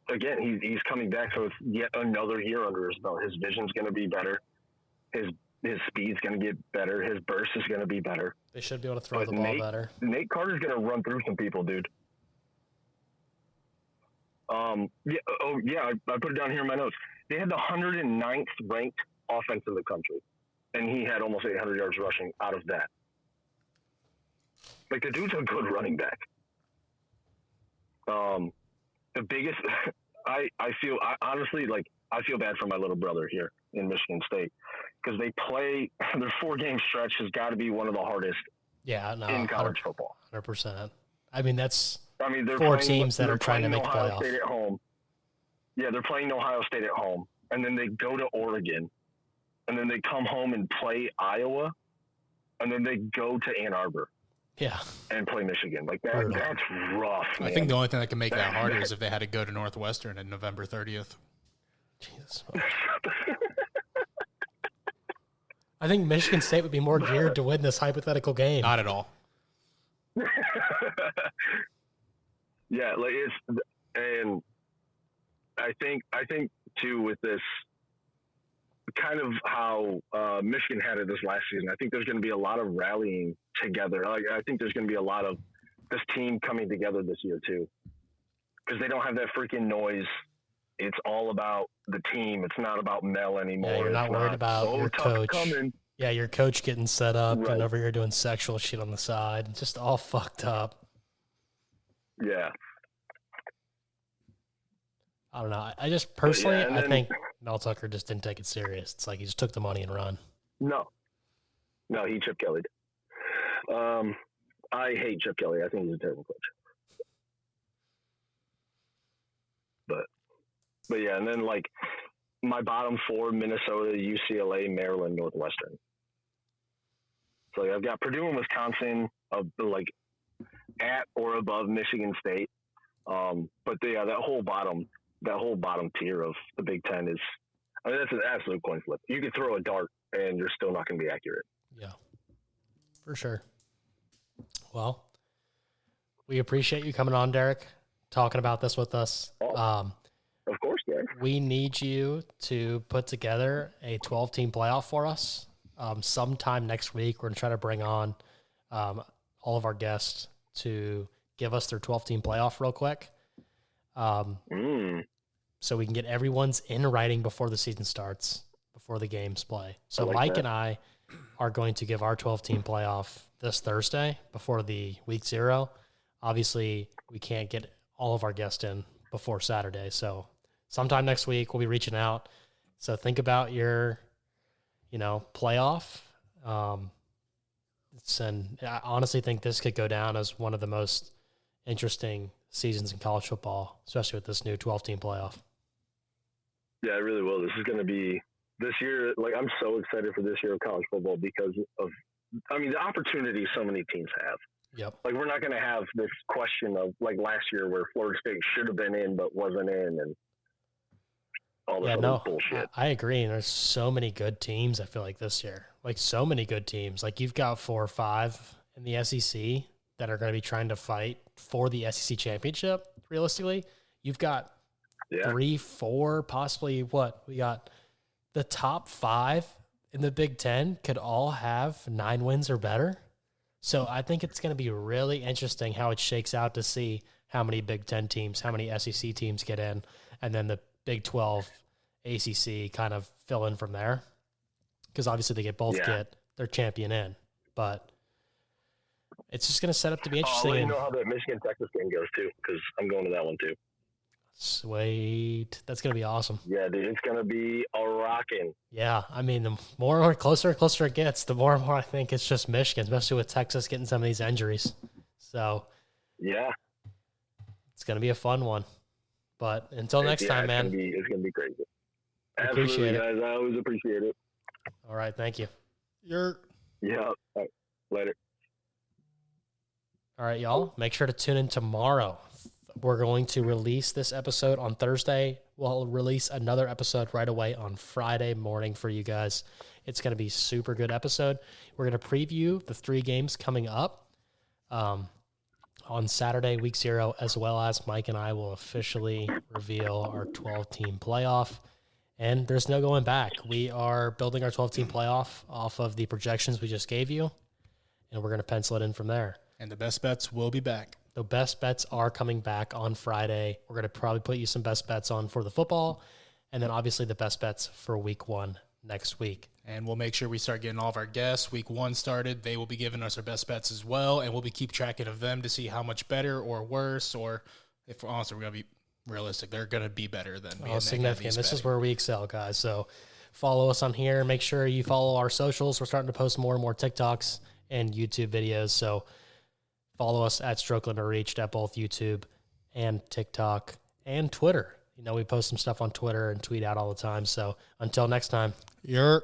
again, he's coming back, so it's yet another year under his belt. His vision's going to be better. His speed's going to get better. His burst is going to be better. They should be able to throw the ball better. Nate Carter's going to run through some people, dude. I put it down here in my notes. They had the 109th ranked offense in the country, and he had almost 800 yards rushing out of that. Like, the dude's a good running back. The biggest, I feel bad for my little brother here in Michigan State because they play their 4-game stretch has got to be one of the hardest in college football. 100%. I mean, they're 4 teams that are trying to make the Ohio playoff. State at home. Yeah, they're playing Ohio State at home, and then they go to Oregon, and then they come home and play Iowa, and then they go to Ann Arbor. Yeah. And play Michigan. Like that's rough, man. I think the only thing that can make that harder is if they had to go to Northwestern on November 30th. Jesus. I think Michigan State would be more geared to win this hypothetical game. Not at all. Yeah, like and I think too with this kind of how Michigan had it this last season. I think there's going to be a lot of rallying together. I think there's going to be a lot of this team coming together this year too, because they don't have that freaking noise. It's all about the team. It's not about Mel anymore. Yeah, you're not worried about your coach. Coming. Yeah, your coach getting set up and over here doing sexual shit on the side. Just all fucked up. Yeah. I don't know. I just personally, I think Mel Tucker just didn't take it serious. It's like he just took the money and run. No, he Chip Kelly'd. I hate Chip Kelly. I think he's a terrible coach. But yeah, and then like my bottom 4: Minnesota, UCLA, Maryland, Northwestern. So I've got Purdue and Wisconsin like at or above Michigan State. But that whole bottom tier of the Big Ten is, that's an absolute coin flip. You could throw a dart and you're still not going to be accurate. Yeah, for sure. Well, we appreciate you coming on, Derek, talking about this with us. Of course, yeah. We need you to put together a 12-team playoff for us. Sometime next week, we're going to try to bring on all of our guests to give us their 12-team playoff real quick. So we can get everyone's in writing before the season starts, before the games play. So Mike and I are going to give our 12-team playoff this Thursday before the week 0. Obviously, we can't get all of our guests in before Saturday. So sometime next week, we'll be reaching out. So think about your, playoff. And I honestly think this could go down as one of the most interesting seasons in college football, especially with this new 12-team playoff. Yeah, it really will. This is going to be this year. Like, I'm so excited for this year of college football because of, the opportunity so many teams have. Yep. Like, we're not going to have this question of like last year where Florida State should have been in but wasn't in, and all this other bullshit. I agree. And there's so many good teams. I feel like this year, like so many good teams. Like you've got 4 or 5 in the SEC that are going to be trying to fight for the SEC championship. Realistically, you've got 3, 4, possibly we got the top 5 in the Big Ten could all have 9 wins or better. So I think it's going to be really interesting how it shakes out to see how many Big Ten teams, how many SEC teams get in, and then the Big 12, ACC kind of fill in from there. Because obviously they get their champion in. But it's just going to set up to be interesting. I'll let you know how the Michigan-Texas game goes, too, because I'm going to that one, too. Sweet. That's going to be awesome. Yeah, dude, it's going to be a rocking. Yeah, I mean, the more and more closer it gets, the more and more I think it's just Michigan, especially with Texas getting some of these injuries. So, yeah, it's going to be a fun one. But until next time, man. It's going to be crazy. Appreciate Absolutely, guys. I always appreciate it. All right, thank you. Yeah. All right. Later. All right, y'all. Make sure to tune in tomorrow. We're going to release this episode on Thursday. We'll release another episode right away on Friday morning for you guys. It's going to be a super good episode. We're going to preview the 3 games coming up on Saturday, week 0, as well as Mike and I will officially reveal our 12-team playoff. And there's no going back. We are building our 12-team playoff off of the projections we just gave you, and we're going to pencil it in from there. And the best bets will be back. The best bets are coming back on Friday. We're going to probably put you some best bets on for the football, and then obviously the best bets for week 1 next week. And we'll make sure we start getting all of our guests. Week 1 started. They will be giving us our best bets as well, and we'll be keep tracking of them to see how much better or worse, or if we're honestly, we're going to be realistic, they're going to be better than me. Significant. This is where we excel, guys. So follow us on here. Make sure you follow our socials. We're starting to post more and more TikToks and YouTube videos. So follow us at Stroke Limit Reached at both YouTube and TikTok and Twitter. You know, we post some stuff on Twitter and tweet out all the time. So until next time. You're